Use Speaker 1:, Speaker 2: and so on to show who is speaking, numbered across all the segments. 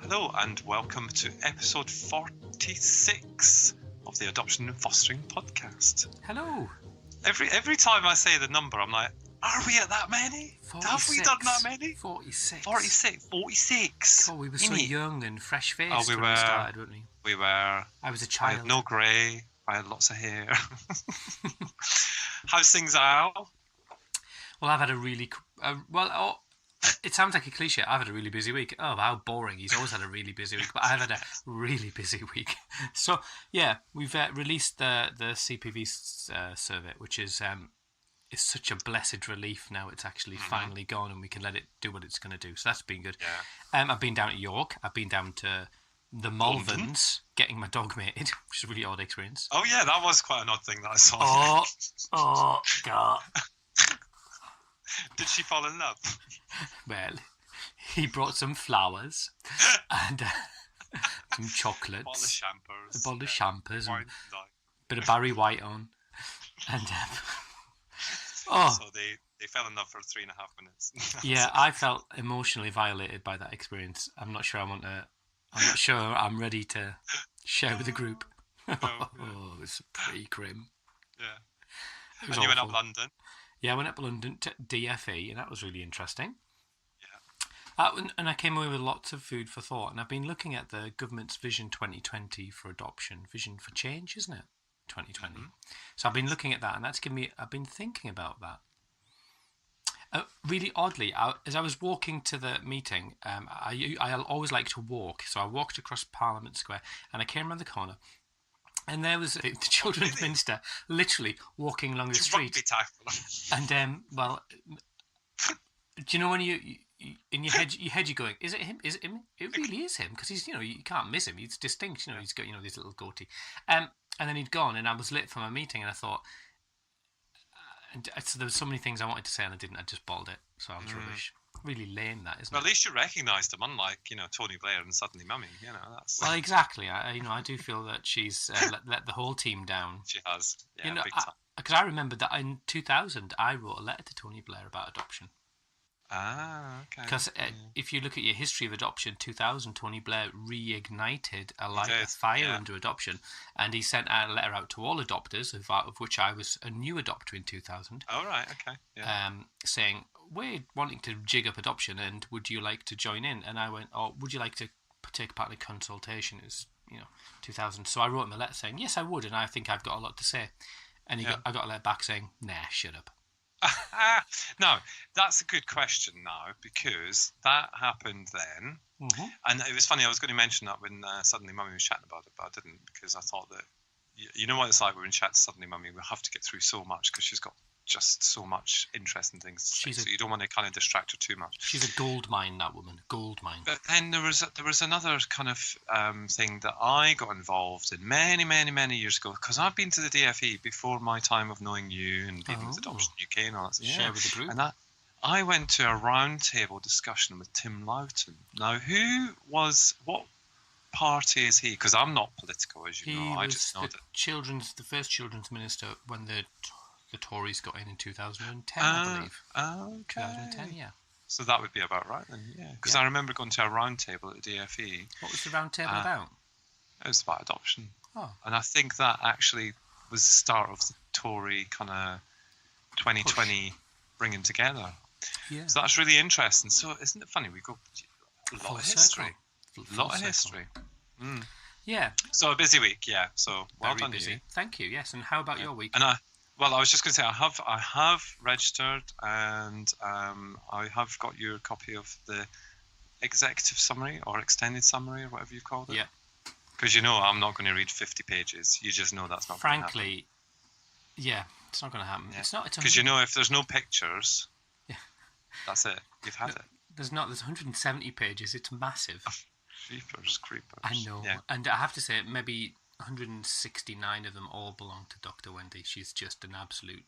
Speaker 1: Hello and welcome to episode 46 of the Adoption and Fostering podcast.
Speaker 2: Hello.
Speaker 1: Every time I say the number, I'm like, are we at that many?
Speaker 2: 46.
Speaker 1: Have we done that many?
Speaker 2: 46.
Speaker 1: 46.
Speaker 2: Oh, we were so young and fresh-faced
Speaker 1: when
Speaker 2: we started, weren't we?
Speaker 1: We were.
Speaker 2: I was a
Speaker 1: I
Speaker 2: child.
Speaker 1: had no grey. I had lots of hair. How's things out?
Speaker 2: Well, I've had a really... it sounds like a cliche. I've had a really busy week. Oh, how boring. He's always had a really busy week. But I've had a really busy week. So, yeah, we've released the CPV survey, which is it's such a blessed relief now. It's actually finally gone and we can let it do what it's going to do. So that's been good.
Speaker 1: Yeah.
Speaker 2: I've been down to York. I've been down to the Malverns getting my dog mated, which is a really odd experience.
Speaker 1: Oh, yeah, that was quite an odd thing that I saw.
Speaker 2: Oh, God.
Speaker 1: Did she fall in love?
Speaker 2: Well, he brought some flowers and some chocolates.
Speaker 1: A
Speaker 2: bottle of champers.
Speaker 1: And
Speaker 2: a bit of Barry White on. And
Speaker 1: so they fell in love for 3.5 minutes.
Speaker 2: Yeah, I felt emotionally violated by that experience. I'm not sure I'm ready to share with the group. Oh, it was pretty grim.
Speaker 1: Yeah. And you went up London?
Speaker 2: Yeah, I went up London to DFE, and that was really interesting. Yeah. And I came away with lots of food for thought. And I've been looking at the government's Vision 2020 for adoption. Vision for change, isn't it? 2020. Mm-hmm. So I've been looking at that, and I've been thinking about that. Really oddly, as I was walking to the meeting, I always like to walk. So I walked across Parliament Square, and I came around the corner. And there was the Children's Minister literally walking along the street. And, do you know when you in your head you're going, is it him? Is it him? It really is him, because he's, you can't miss him. He's distinct, he's got, this little goatee. And then he'd gone, and I was late for my meeting, and I thought, so there were so many things I wanted to say, and I didn't. I just bottled it. So I was rubbish. Really lame, that, isn't it?
Speaker 1: Well, at least you recognised him, unlike Tony Blair and Suddenly Mummy. That's.
Speaker 2: Well, exactly. I do feel that she's let the whole team down.
Speaker 1: She has. Yeah, big time.
Speaker 2: Because I remember that in 2000, I wrote a letter to Tony Blair about adoption.
Speaker 1: Ah, okay.
Speaker 2: Because if you look at your history of adoption, 2000, Tony Blair reignited a fire under adoption, and he sent a letter out to all adopters, of which I was a new adopter in 2000.
Speaker 1: Oh, right, okay. Yeah.
Speaker 2: Saying, we're wanting to jig up adoption, and would you like to join in? And I went, would you like to take part in a consultation? It was, 2000. So I wrote him a letter saying, yes, I would, and I think I've got a lot to say. And I got a letter back saying, nah, shut up.
Speaker 1: No, that's a good question now, because that happened then. Mm-hmm. And it was funny, I was going to mention that when Suddenly Mummy was chatting about it, but I didn't, because I thought that, you know what it's like when we chat to Suddenly Mummy, we have to get through so much, because she's got just so much interesting things to say, so you don't want to kind of distract her too much.
Speaker 2: She's a gold mine, that woman, gold mine.
Speaker 1: But then there was another kind of thing that I got involved in many years ago, because I've been to the DFE before my time of knowing you and being with Adoption UK and all that.
Speaker 2: Share with the group.
Speaker 1: And I went to a roundtable discussion with Tim Loughton. Now, what party is he? Because I'm not political, as you know. I just know that
Speaker 2: the first children's minister when the Tories got in 2010, I believe.
Speaker 1: Okay.
Speaker 2: 2010, yeah.
Speaker 1: So that would be about right then, yeah. Because I remember going to a round table at the DFE.
Speaker 2: What was the round table about?
Speaker 1: It was about adoption.
Speaker 2: Oh.
Speaker 1: And I think that actually was the start of the Tory kind of 2020 bringing together. Yeah. So that's really interesting. So isn't it funny? We go a lot of history. A lot of history. Mm.
Speaker 2: Yeah.
Speaker 1: So a busy week, yeah. So well done,
Speaker 2: busy.
Speaker 1: You.
Speaker 2: Thank you. Yes. And how about your week?
Speaker 1: And I was just going to say I have registered, and I have got your copy of the executive summary or extended summary or whatever you called it.
Speaker 2: Yeah.
Speaker 1: Because I'm not going to read 50 pages. You just know that's not.
Speaker 2: Frankly,
Speaker 1: going to happen.
Speaker 2: Yeah, it's not going to happen.
Speaker 1: Yeah.
Speaker 2: It's not.
Speaker 1: Because if there's no pictures, that's it. You've had it.
Speaker 2: There's 170 pages. It's massive.
Speaker 1: Creepers.
Speaker 2: I know. Yeah. And I have to say, maybe 169 of them all belong to Dr. Wendy. She's just an absolute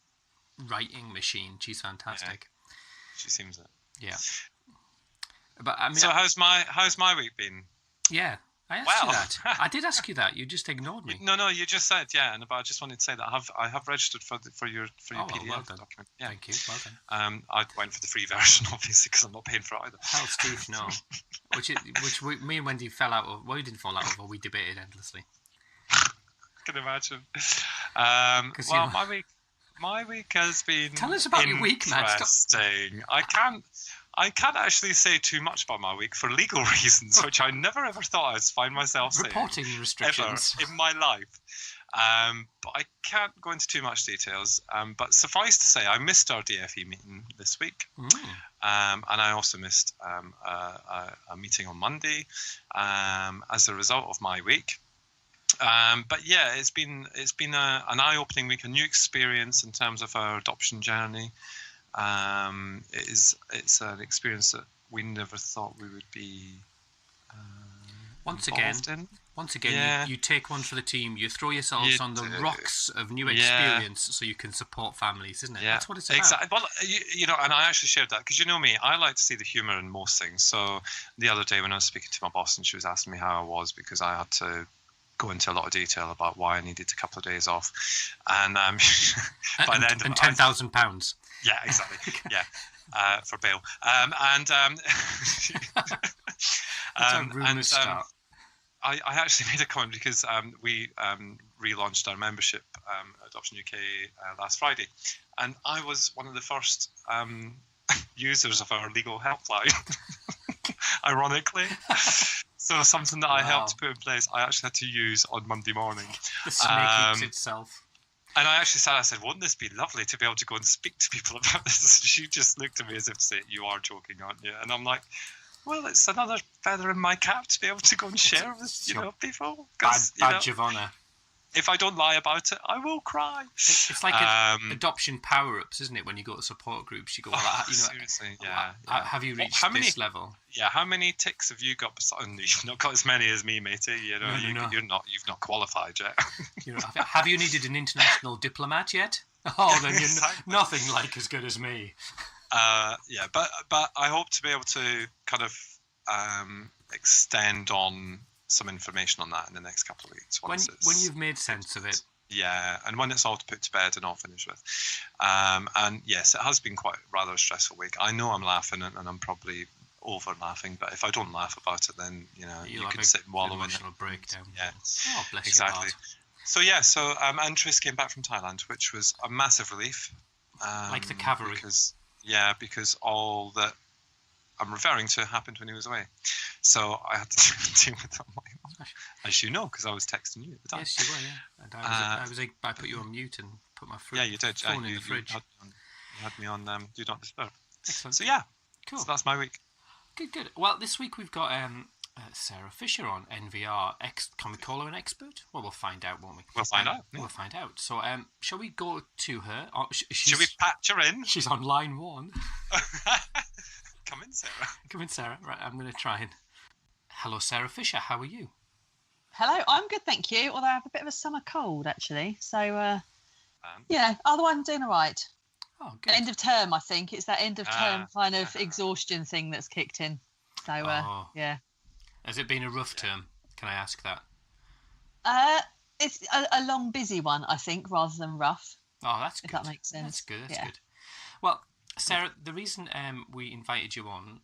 Speaker 2: writing machine. She's fantastic.
Speaker 1: Yeah. She seems it.
Speaker 2: Yeah. But I mean,
Speaker 1: so how's my week been?
Speaker 2: Yeah. I asked you that. I did ask you that. You just ignored me.
Speaker 1: No, you just said but I just wanted to say that I have registered for your PDF
Speaker 2: well done.
Speaker 1: document. Yeah.
Speaker 2: Thank you. Well done.
Speaker 1: I went for the free version, obviously, because I'm not paying for it either.
Speaker 2: Hell, Steve, no. Me and Wendy fell out of. Well, we didn't fall out of, but we debated endlessly.
Speaker 1: I can imagine. My week has been.
Speaker 2: Tell us about your week, man.
Speaker 1: Interesting. I can't actually say too much about my week for legal reasons, which I never ever thought I'd find myself saying.
Speaker 2: Reporting restrictions.
Speaker 1: Ever in my life. But I can't go into too much details. But suffice to say, I missed our DFE meeting this week. And I also missed a meeting on Monday as a result of my week. But yeah, it's been an eye-opening week, a new experience in terms of our adoption journey. It's an experience that we never thought we would be
Speaker 2: once again yeah. you take one for the team. You throw yourselves on the rocks of new experience so you can support families, isn't it?
Speaker 1: Yeah,
Speaker 2: that's what it's about.
Speaker 1: Exactly. Well, and I actually shared that because you know me, I like to see the humour in most things. So the other day when I was speaking to my boss and she was asking me how I was because I had to go into a lot of detail about why I needed a couple of days off, and by the end of
Speaker 2: £10,000.
Speaker 1: Yeah, exactly. Yeah, for bail. I actually made a comment because we relaunched our membership, Adoption UK, last Friday, and I was one of the first users of our legal helpline, ironically. So something that I helped to put in place, I actually had to use on Monday morning.
Speaker 2: The snake eats itself.
Speaker 1: And I said, wouldn't this be lovely to be able to go and speak to people about this? She just looked at me as if to say, you are joking, aren't you? And I'm like, well, it's another feather in my cap to be able to go and share with people.
Speaker 2: Badge of honour.
Speaker 1: If I don't lie about it, I will cry.
Speaker 2: It's like adoption power-ups, isn't it? When you go to support groups, you go,
Speaker 1: seriously, yeah.
Speaker 2: Have you reached this level?
Speaker 1: Yeah, how many ticks have you got? You've not got as many as me, matey. No. You've not qualified yet.
Speaker 2: Have you needed an international diplomat yet? Oh, then you're nothing like as good as me.
Speaker 1: But I hope to be able to kind of extend on some information on that in the next couple of weeks.
Speaker 2: When you've made sense of it.
Speaker 1: Yeah, and when it's all to put to bed and all finished with. And yes, it has been quite rather a stressful week. I know I'm laughing and I'm probably over laughing, but if I don't laugh about it, then you can sit and wallow in it.
Speaker 2: Emotional breakdown.
Speaker 1: Yeah,
Speaker 2: oh, bless
Speaker 1: exactly.
Speaker 2: Your
Speaker 1: So and Tris came back from Thailand, which was a massive relief.
Speaker 2: Like the cavalry.
Speaker 1: Because all that I'm referring to happened when he was away. So I had to deal with that on my own, as you know, because I was texting you at the time.
Speaker 2: Yes, you were, yeah. And I put you on mute and put my phone in the fridge.
Speaker 1: You had me on Do Not Disturb.
Speaker 2: Excellent.
Speaker 1: So yeah,
Speaker 2: cool.
Speaker 1: So that's my week.
Speaker 2: Good. Well, this week we've got Sarah Fisher on NVR. Can we call her an expert? Well, we'll find out, won't we?
Speaker 1: We'll find out. Yeah.
Speaker 2: We'll find out. So shall we go to her?
Speaker 1: Shall we patch her in?
Speaker 2: She's on line 1.
Speaker 1: Come in, Sarah.
Speaker 2: Come in, Sarah. Right, I'm going to try and... Hello, Sarah Fisher. How are you?
Speaker 3: Hello, I'm good, thank you. Although I have a bit of a summer cold, actually. So, otherwise I'm doing all right.
Speaker 2: Oh, good.
Speaker 3: End of term, I think. It's that end of term kind of exhaustion thing that's kicked in. So, yeah.
Speaker 2: Has it been a rough term? Can I ask that?
Speaker 3: It's a long, busy one, I think, rather than rough.
Speaker 2: Oh, that's good.
Speaker 3: If that makes sense.
Speaker 2: That's good. That's good. Well, Sarah, the reason we invited you on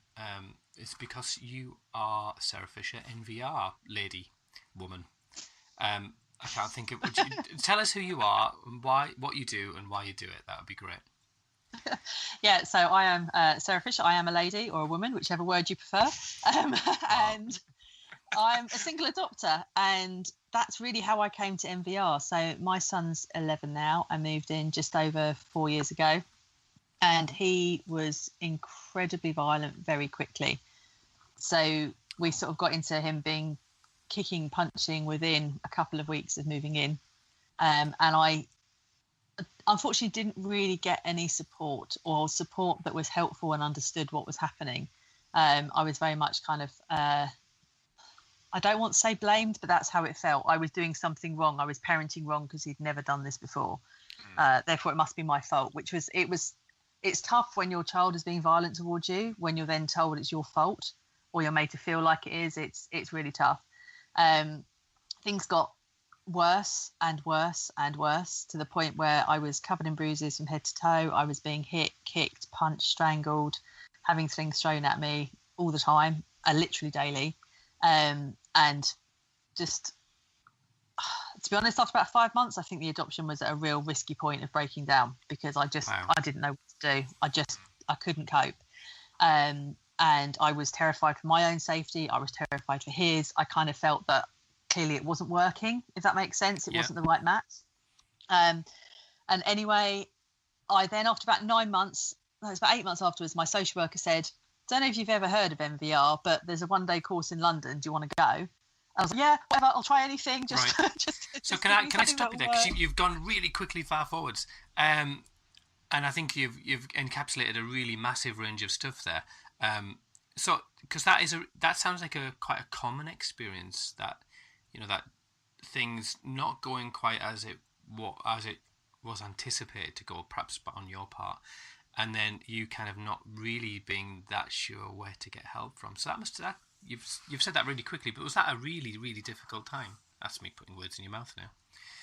Speaker 2: is because you are Sarah Fisher, NVR lady, woman. I can't think of... Would you tell us who you are, and what you do, and why you do it? That would be great.
Speaker 3: Yeah, so I am Sarah Fisher. I am a lady or a woman, whichever word you prefer. And I'm a single adopter, and that's really how I came to NVR. So my son's 11 now. I moved in just over 4 years ago, and he was incredibly violent very quickly. So we sort of got into him being kicking, punching within a couple of weeks of moving in. And I unfortunately didn't really get any support that was helpful and understood what was happening. I was very much kind of, I don't want to say blamed, but that's how it felt. I was doing something wrong. I was parenting wrong because he'd never done this before. Therefore, it must be my fault, it's tough when your child is being violent towards you, when you're then told it's your fault or you're made to feel like it is. It's really tough. Things got worse and worse and worse, to the point where I was covered in bruises from head to toe. I was being hit, kicked, punched, strangled, having things thrown at me all the time, literally daily. And just, to be honest, after about 5 months, I think the adoption was at a real risky point of breaking down, because I didn't know what to do. I couldn't cope. And I was terrified for my own safety. I was terrified for his. I kind of felt that clearly it wasn't working, if that makes sense. It wasn't the right match. And anyway, I then, after about 9 months, no, it was about 8 months afterwards, my social worker said, don't know if you've ever heard of MVR, but there's a 1-day course in London. Do you want to go? I was like, yeah, whatever, I'll try anything. Just,
Speaker 2: right.
Speaker 3: just
Speaker 2: can I stop you there? Because you've gone really quickly far forwards. And I think you've encapsulated a really massive range of stuff there. So, because that sounds like quite a common experience, that, you know, that things not going quite as it was anticipated to go, perhaps on your part, and then you kind of not really being that sure where to get help from. So you've said that really quickly, but was that a really, really difficult time? That's me putting words in your mouth now.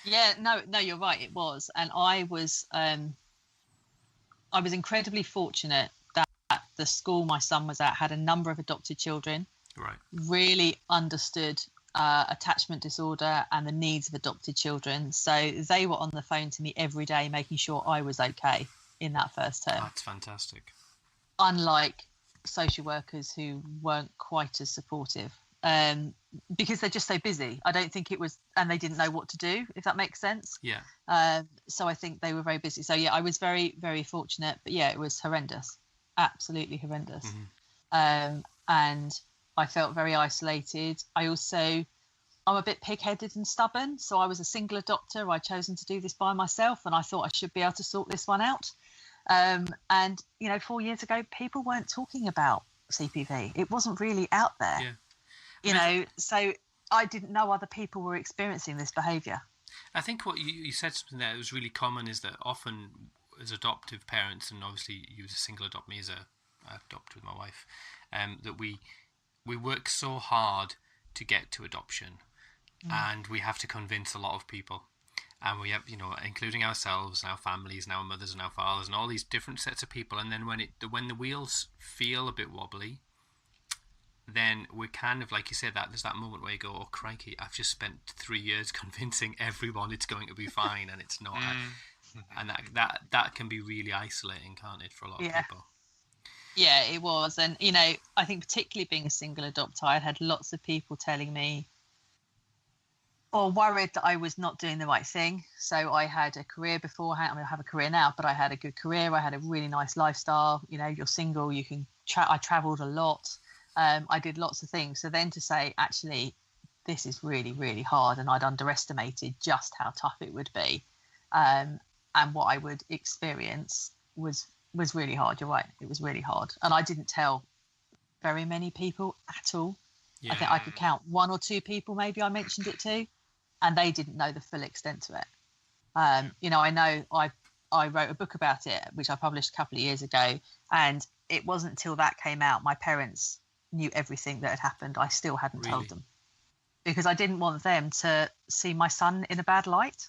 Speaker 3: Yeah, no, you're right. It was, and I was incredibly fortunate that the school my son was at had a number of adopted children.
Speaker 2: Right. Really
Speaker 3: understood attachment disorder and the needs of adopted children. So they were on the phone to me every day, making sure I was okay in that first term.
Speaker 2: That's fantastic.
Speaker 3: Unlike social workers who weren't quite as supportive, because they're just so busy. I don't think it was, and they didn't know what to do, if that makes sense.
Speaker 2: Yeah.
Speaker 3: So I think they were very busy. So yeah, I was very, very fortunate, but yeah, it was horrendous, absolutely horrendous. Mm-hmm. And I felt very isolated. I'm a bit pig-headed and stubborn, so I was a single adopter. I'd chosen to do this by myself, and I thought I should be able to sort this one out. And, 4 years ago, people weren't talking about CPV. It wasn't really out there. Yeah. So I didn't know other people were experiencing this behaviour.
Speaker 2: I think what you said something there that was really common is that often as adoptive parents, and obviously you as a single adopt, me as a adopt with my wife, that we work so hard to get to adoption, and we have to convince a lot of people. And we have, including ourselves and our families and our mothers and our fathers and all these different sets of people. And then when the wheels feel a bit wobbly, then we're kind of, like you said, that there's that moment where you go, oh crikey, I've just spent 3 years convincing everyone it's going to be fine, and it's not. And that can be really isolating, can't it, for a lot of people?
Speaker 3: Yeah, it was. And, I think particularly being a single adopter, I had lots of people telling me, or worried that I was not doing the right thing. So I had a career beforehand. I have a career now, but I had a good career. I had a really nice lifestyle. You're single, you can I traveled a lot. I did lots of things. So then to say, actually, this is really, really hard, and I'd underestimated just how tough it would be, and what I would experience was really hard. You're right. It was really hard. And I didn't tell very many people at all. Yeah. I think I could count 1 or 2 people maybe I mentioned it to, and they didn't know the full extent to it. I know I wrote a book about it, which I published a couple of years ago, and it wasn't until that came out, my parents knew everything that had happened. I still hadn't told them, because I didn't want them to see my son in a bad light.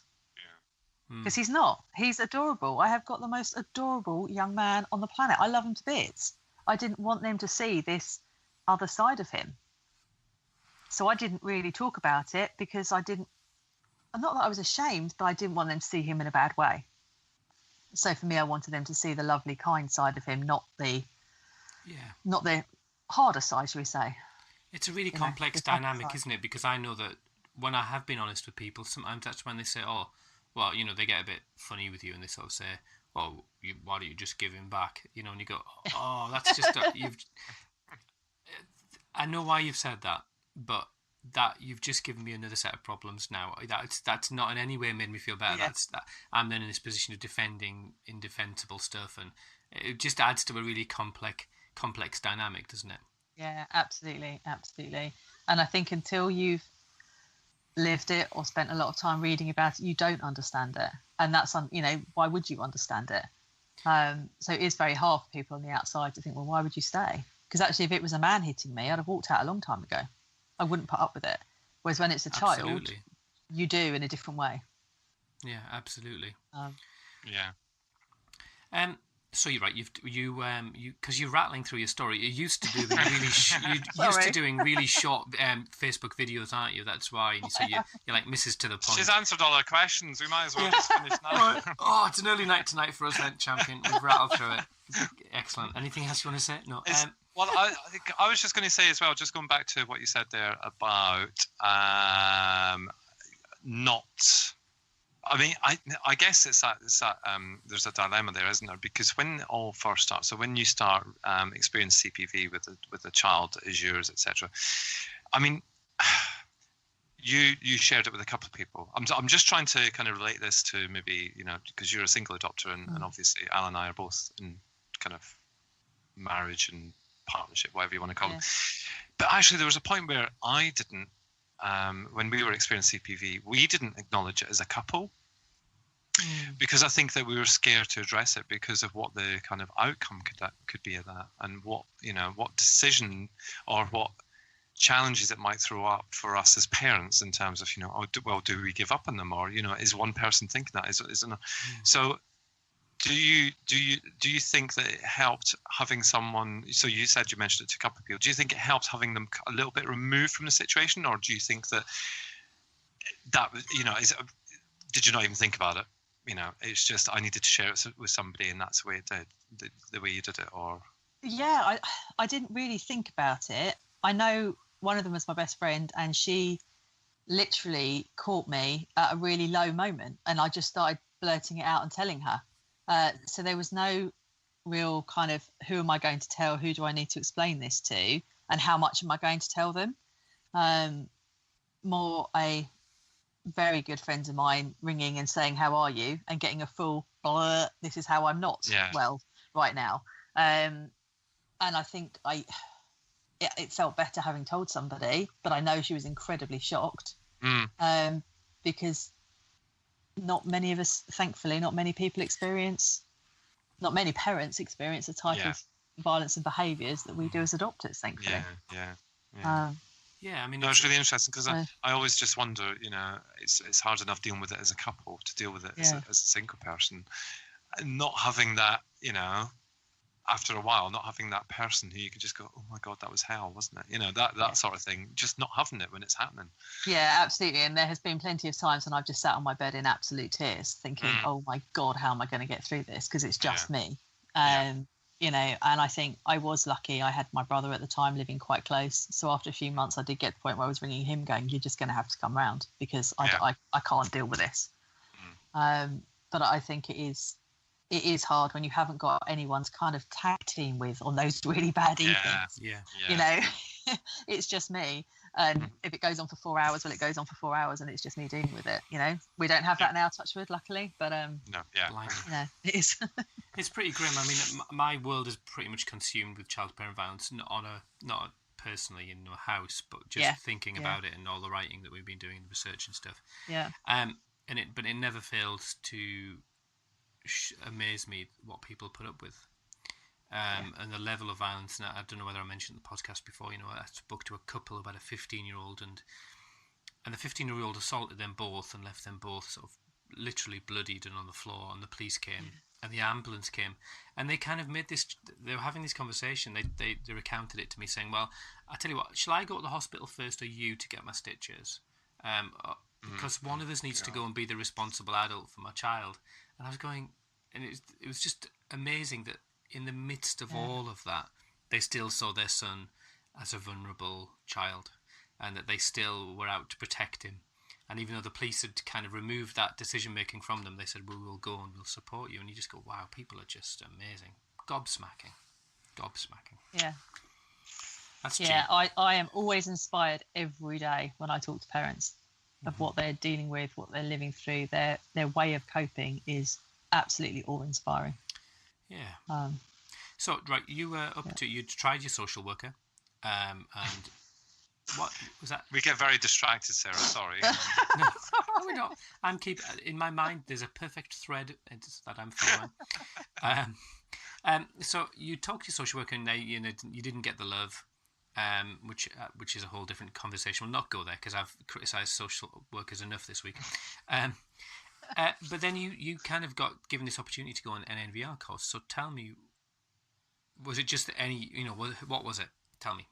Speaker 3: Because he's not. He's adorable. I have got the most adorable young man on the planet. I love him to bits. I didn't want them to see this other side of him. So I didn't really talk about it, because not that I was ashamed, but I didn't want them to see him in a bad way. So for me, I wanted them to see the lovely, kind side of him, not the harder side, shall we say.
Speaker 2: It's a really complex dynamic, isn't it? Because I know that when I have been honest with people, sometimes that's when they say, oh, well, they get a bit funny with you, and they sort of say, well, why don't you just give him back? And you go, oh, that's just, I know why you've said that, but that you've just given me another set of problems now. That's not in any way made me feel better. Yeah. I'm then in this position of defending indefensible stuff, and it just adds to a really complex dynamic, doesn't it?
Speaker 3: Yeah, absolutely. And I think until you've lived it or spent a lot of time reading about it, you don't understand it. And that's, why would you understand it? So it is very hard for people on the outside to think, well, why would you stay? Because actually, if it was a man hitting me, I'd have walked out a long time ago. I wouldn't put up with it. Whereas when it's a child, you do in a different way.
Speaker 2: Yeah, absolutely.
Speaker 1: Yeah.
Speaker 2: So you're right. Because you're rattling through your story. You're used to doing really short Facebook videos, aren't you? That's why. So you're like Mrs. to the point.
Speaker 1: She's answered all our questions. We might as well just finish now.
Speaker 2: Oh, it's an early night tonight for us, then, champion. We've rattled through it. Excellent. Anything else you want to say? No.
Speaker 1: Well, I was just going to say as well, just going back to what you said there about not. I mean, I guess it's that there's a dilemma there, isn't there? Because when it all first starts, so when you start experience CPV with a child as yours, etc. I mean, you shared it with a couple of people. I'm just trying to kind of relate this to maybe, because you're a single adopter and obviously Al and I are both in kind of marriage and partnership, whatever you want to call them. But actually, there was a point where I didn't. When we were experiencing CPV, we didn't acknowledge it as a couple because I think that we were scared to address it because of what the kind of outcome could be of that, and what decision or what challenges it might throw up for us as parents in terms of do we give up on them, or is one person thinking that is another. So do you think that it helped having someone? So you said you mentioned it to a couple of people. Do you think it helped having them a little bit removed from the situation, or do you think that did you not even think about it? It's just I needed to share it with somebody, and that's the way it did, the way you did it, or
Speaker 3: yeah, I didn't really think about it. I know one of them was my best friend, and she literally caught me at a really low moment, and I just started blurting it out and telling her. So there was no real kind of who am I going to tell, who do I need to explain this to, and how much am I going to tell them. More a very good friend of mine ringing and saying, how are you? And getting a full blur, this is how I'm not well right now. And I think it felt better having told somebody, but I know she was incredibly shocked because not many of us, thankfully, not many parents experience the type of violence and behaviours that we do as adopters, thankfully.
Speaker 2: Yeah, I mean,
Speaker 1: no, it's really interesting because I always just wonder, it's hard enough dealing with it as a couple to deal with it as a single person, and not having that, after a while, not having that person who you could just go, oh my God, that was hell, wasn't it? That sort of thing, just not having it when it's happening.
Speaker 3: Yeah, absolutely. And there has been plenty of times when I've just sat on my bed in absolute tears thinking, oh my God, how am I going to get through this? Because it's just me. And I think I was lucky. I had my brother at the time living quite close. So after a few months, I did get to the point where I was ringing him going, you're just going to have to come round because I can't deal with this. But I think it is hard when you haven't got anyone to kind of tag team with on those really bad evenings. It's just me. And if it goes on for 4 hours, well, it goes on for 4 hours and it's just me dealing with it. We don't have that now, touch wood, luckily. But it is.
Speaker 2: It's pretty grim. I mean, my world is pretty much consumed with child parent violence, not personally in a house, but just thinking about it and all the writing that we've been doing, the research and stuff.
Speaker 3: Yeah.
Speaker 2: But it never fails to amaze me what people put up with. And the level of violence. And I don't know whether I mentioned the podcast before. I spoke to a couple about a 15-year-old, and the 15-year-old assaulted them both and left them both sort of literally bloodied and on the floor. And the police came, and the ambulance came, and they kind of made this. They were having this conversation. They recounted it to me, saying, "Well, I tell you what, shall I go to the hospital first, or you to get my stitches? Because one of us needs to go and be the responsible adult for my child." And I was going, and it was just amazing that in the midst of all of that, they still saw their son as a vulnerable child, and that they still were out to protect him. And even though the police had kind of removed that decision making from them, they said, "We will go and we'll support you." And you just go, "Wow, people are just amazing, gobsmacking."
Speaker 3: Yeah,
Speaker 2: that's
Speaker 3: I am always inspired every day when I talk to parents of what they're dealing with, what they're living through. Their way of coping is absolutely awe-inspiring.
Speaker 2: Yeah. So, right, you were you tried your social worker, and what was that?
Speaker 1: We get very distracted, Sarah. Sorry.
Speaker 2: No, we're not. In my mind. There's a perfect thread that I'm following. So you talked to your social worker, and you didn't get the love. which is a whole different conversation. We'll not go there because I've criticised social workers enough this week. But then you kind of got given this opportunity to go on an NVR course. So tell me, was it just any, what was it? Tell me.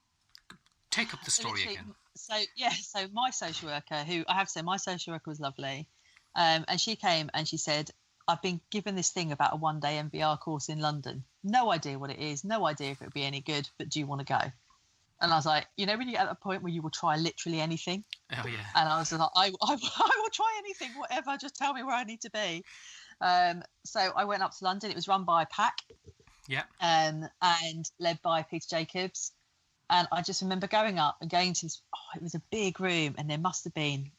Speaker 2: Take up the story again.
Speaker 3: So my social worker, who I have to say, my social worker was lovely. And she came and she said, I've been given this thing about a one-day NVR course in London. No idea what it is. No idea if it would be any good, but do you want to go? And I was like, when you get at a point where you will try literally anything.
Speaker 2: Oh, yeah.
Speaker 3: And I was like, I will try anything, whatever. Just tell me where I need to be. So I went up to London. It was run by PAC.
Speaker 2: Yeah.
Speaker 3: And led by Peter Jacobs. And I just remember going up and going to this, it was a big room. And there must have been,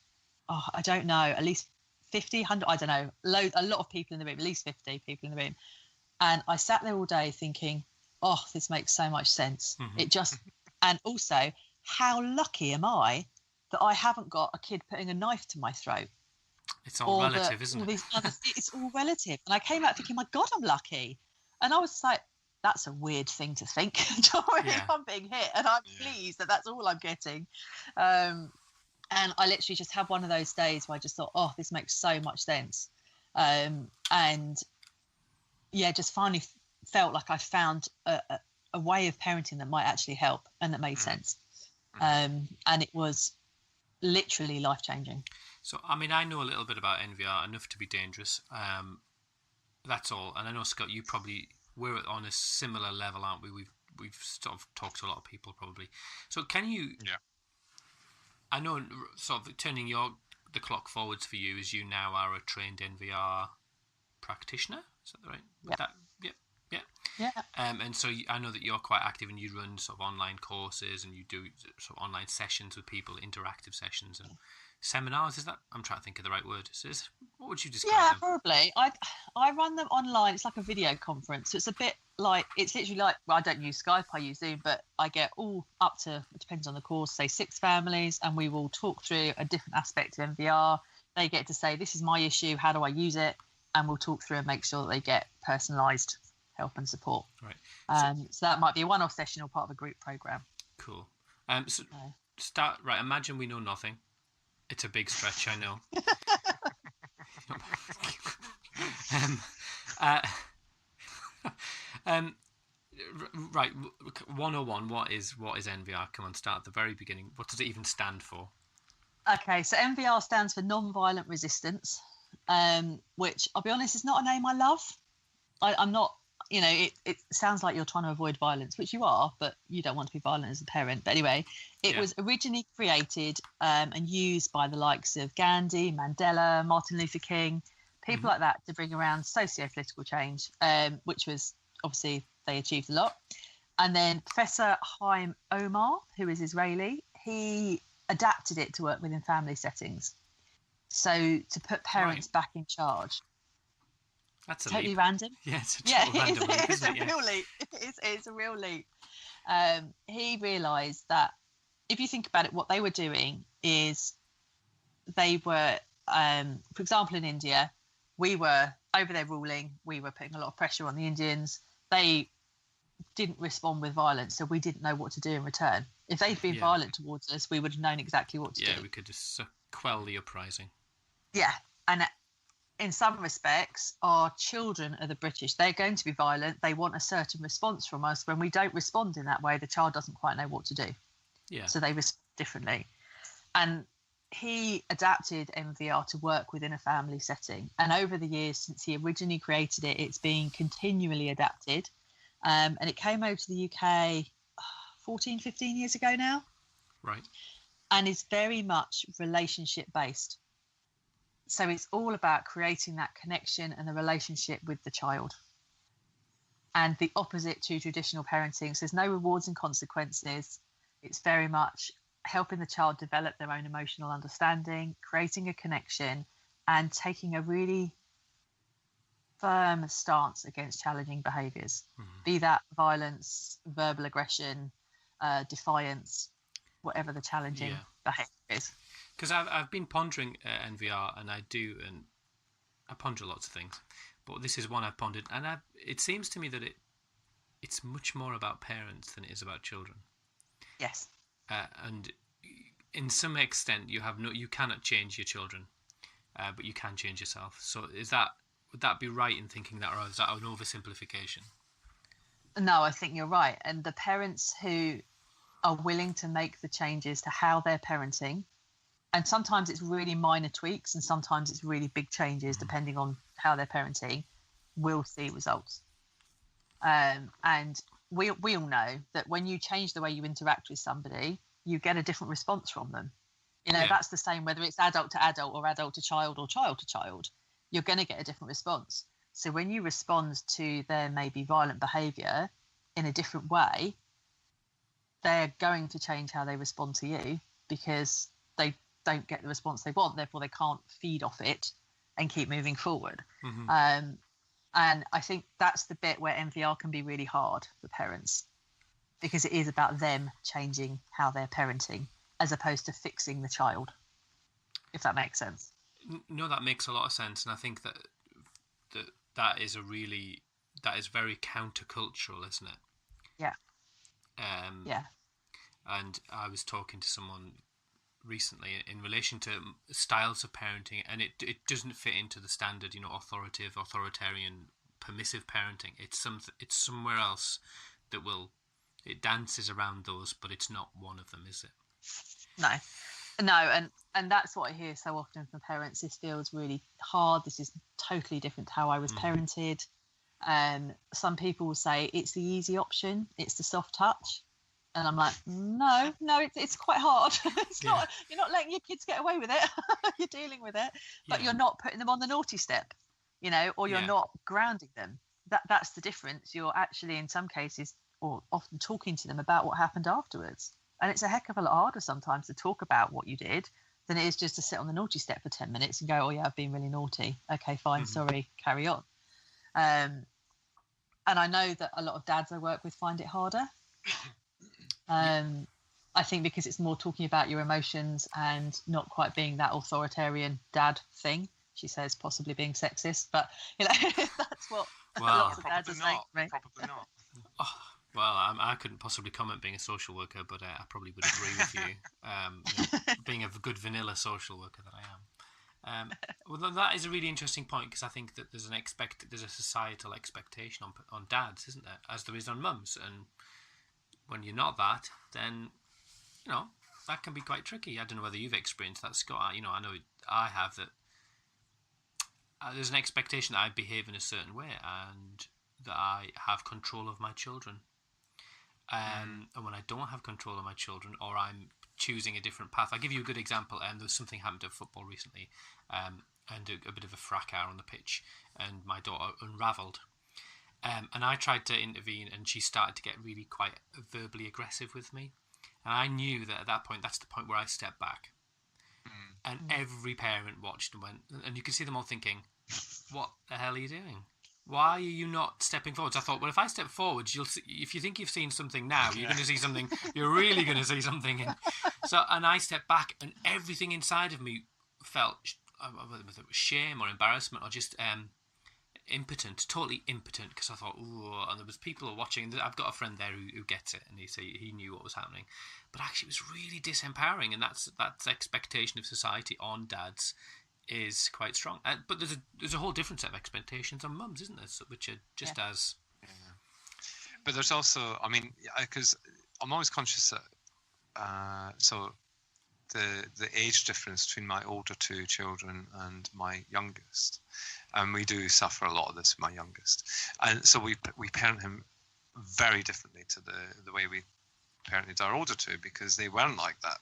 Speaker 3: I don't know, at least 50, 100, I don't know, a lot of people in the room, at least 50 people in the room. And I sat there all day thinking, this makes so much sense. Mm-hmm. It just, and also, how lucky am I that I haven't got a kid putting a knife to my throat?
Speaker 2: It's all relative, isn't it?
Speaker 3: It's all relative. And I came out thinking, my God, I'm lucky. And I was like, that's a weird thing to think. I'm being hit and I'm pleased that that's all I'm getting. And I literally just had one of those days where I just thought, this makes so much sense. Just finally felt like I found a way of parenting that might actually help and that made sense. And it was literally life-changing.
Speaker 2: So, I know a little bit about NVR, enough to be dangerous. That's all. And I know, Scott, we're on a similar level, aren't we? We've sort of talked to a lot of people, probably. So can you...
Speaker 1: Yeah.
Speaker 2: I know, sort of turning the clock forwards for you, as you now are a trained NVR practitioner. Is that right?
Speaker 3: Yeah.
Speaker 2: And so I know that you're quite active and you run sort of online courses and you do sort of online sessions with people, interactive sessions and seminars. Is that? I'm trying to think of the right word. So what would you describe them?
Speaker 3: Probably. I run them online. It's like a video conference. So it's a bit like, it's literally like, I don't use Skype, I use Zoom, but I get all up to, it depends on the course, say 6 families, and we will talk through a different aspect of NVR. They get to say, this is my issue, how do I use it? And we'll talk through and make sure that they get personalised help and support.
Speaker 2: Right.
Speaker 3: So that might be a one-off session or part of a group programme.
Speaker 2: Cool. Imagine we know nothing. It's a big stretch, I know. Right, 101, what is NVR? Come on, start at the very beginning. What does it even stand for?
Speaker 3: Okay, so NVR stands for non-violent resistance, which, I'll be honest, is not a name I love. I'm not, it sounds like you're trying to avoid violence, which you are, but you don't want to be violent as a parent. But anyway, it was originally created and used by the likes of Gandhi, Mandela, Martin Luther King, people like that, to bring around socio-political change, which was obviously they achieved a lot. And then Professor Haim Omar, who is Israeli, he adapted it to work within family settings. So to put parents back in charge.
Speaker 2: That's
Speaker 3: totally random.
Speaker 2: Yeah, it's a random leap, isn't it?
Speaker 3: Real leap. It's a real leap. He realised that if you think about it, what they were doing is they were, for example, in India, we were over there ruling. We were putting a lot of pressure on the Indians. They didn't respond with violence, so we didn't know what to do in return. If they'd been violent towards us, we would have known exactly what to do.
Speaker 2: Yeah, we could just quell the uprising.
Speaker 3: Yeah, and in some respects, our children are the British. They're going to be violent. They want a certain response from us. When we don't respond in that way, the child doesn't quite know what to do.
Speaker 2: Yeah.
Speaker 3: So they respond differently. And he adapted NVR to work within a family setting. And over the years, since he originally created it, it's been continually adapted. And it came over to the UK 14, 15 years ago now.
Speaker 2: Right.
Speaker 3: And is very much relationship-based. So it's all about creating that connection and the relationship with the child. And the opposite to traditional parenting. So there's no rewards and consequences. It's very much helping the child develop their own emotional understanding, creating a connection, and taking a really firm stance against challenging behaviours. Be that violence, verbal aggression, defiance, whatever the challenging behaviour is.
Speaker 2: Because I've been pondering NVR, and I ponder lots of things, but this is one I've pondered, and it seems to me that it's much more about parents than it is about children.
Speaker 3: Yes.
Speaker 2: And in some extent, you cannot change your children, but you can change yourself. So would that be right in thinking that, or is that an oversimplification?
Speaker 3: No, I think you're right. And the parents who are willing to make the changes to how they're parenting, and sometimes it's really minor tweaks and sometimes it's really big changes depending on how they're parenting, will see results. And we all know that when you change the way you interact with somebody, you get a different response from them. That's the same whether it's adult to adult or adult to child or child to child. You're going to get a different response. So when you respond to their maybe violent behaviour in a different way, they're going to change how they respond to you because they don't get the response they want. Therefore, they can't feed off it and keep moving forward. And I think that's the bit where MVR can be really hard for parents, because it is about them changing how they're parenting as opposed to fixing the child, if that makes sense.
Speaker 2: No, that makes a lot of sense. And I think that is very countercultural, isn't it?
Speaker 3: Yeah.
Speaker 2: Yeah. And I was talking to someone recently in relation to styles of parenting, and it doesn't fit into the standard, authoritative, authoritarian, permissive parenting. It's somewhere else that it dances around those, but it's not one of them, is it?
Speaker 3: No, and that's what I hear so often from parents. This feels really hard. This is totally different to how I was parented. Some people will say it's the easy option, it's the soft touch. And I'm like, no, it's quite hard. It's not. You're not letting your kids get away with it. You're dealing with it, but you're not putting them on the naughty step, or you're not grounding them. That's the difference. You're actually, in some cases, or often talking to them about what happened afterwards. And it's a heck of a lot harder sometimes to talk about what you did than it is just to sit on the naughty step for 10 minutes and go, oh yeah, I've been really naughty. Okay, fine, sorry, carry on. And I know that a lot of dads I work with find it harder. I think because it's more talking about your emotions and not quite being that authoritarian dad thing. She says possibly being sexist, but that's what lots of dads are saying to me.
Speaker 1: Probably not.
Speaker 2: Well, I couldn't possibly comment being a social worker, but I probably would agree with you, being a good vanilla social worker that I am. Well, that is a really interesting point, because I think that there's a societal expectation on dads, isn't there, as there is on mums, and when you're not that, then that can be quite tricky. I don't know whether you've experienced that, Scott. I know I have, that there's an expectation that I behave in a certain way and that I have control of my children. And when I don't have control of my children, or I'm choosing a different path. I'll give you a good example. There was something happened at football recently, and a bit of a fracas on the pitch, and my daughter unravelled. And I tried to intervene, and she started to get really quite verbally aggressive with me. And I knew that at that point, that's the point where I stepped back. And every parent watched and went, and you can see them all thinking, what the hell are you doing? Why are you not stepping forwards? I thought, well, if I step forwards, you'll see, if you think you've seen something now, you're going to see something, you're really going to see something. And I stepped back, and everything inside of me felt, whether it was shame or embarrassment or just impotent, totally impotent, because I thought, ooh, and there was people watching, and I've got a friend there who gets it, and he knew what was happening, but actually it was really disempowering, and that's expectation of society on dads is quite strong. But there's a whole different set of expectations on mums, isn't there, which are just as...
Speaker 1: Yeah. But there's also, I mean, because I'm always conscious that, so the age difference between my older two children and my youngest, and we do suffer a lot of this with my youngest, and so we parent him very differently to the way we parented our older two, because they weren't like that.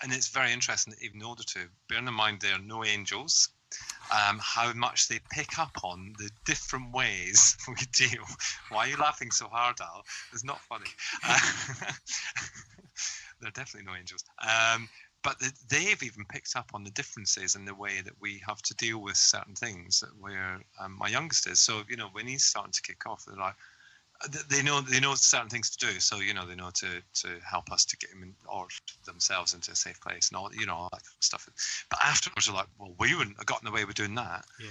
Speaker 1: And it's very interesting that even the older two, bearing in mind they're no angels, how much they pick up on the different ways we deal. Why are you laughing so hard, Al? It's not funny. They're definitely no angels. But they've even picked up on the differences in the way that we have to deal with certain things that where my youngest is. So, when he's starting to kick off, they're like, they know certain things to do. So, they know to help us to get him or themselves into a safe place and all that kind of stuff. But afterwards, they're like, well, we wouldn't have gotten away with doing that.
Speaker 2: Yeah.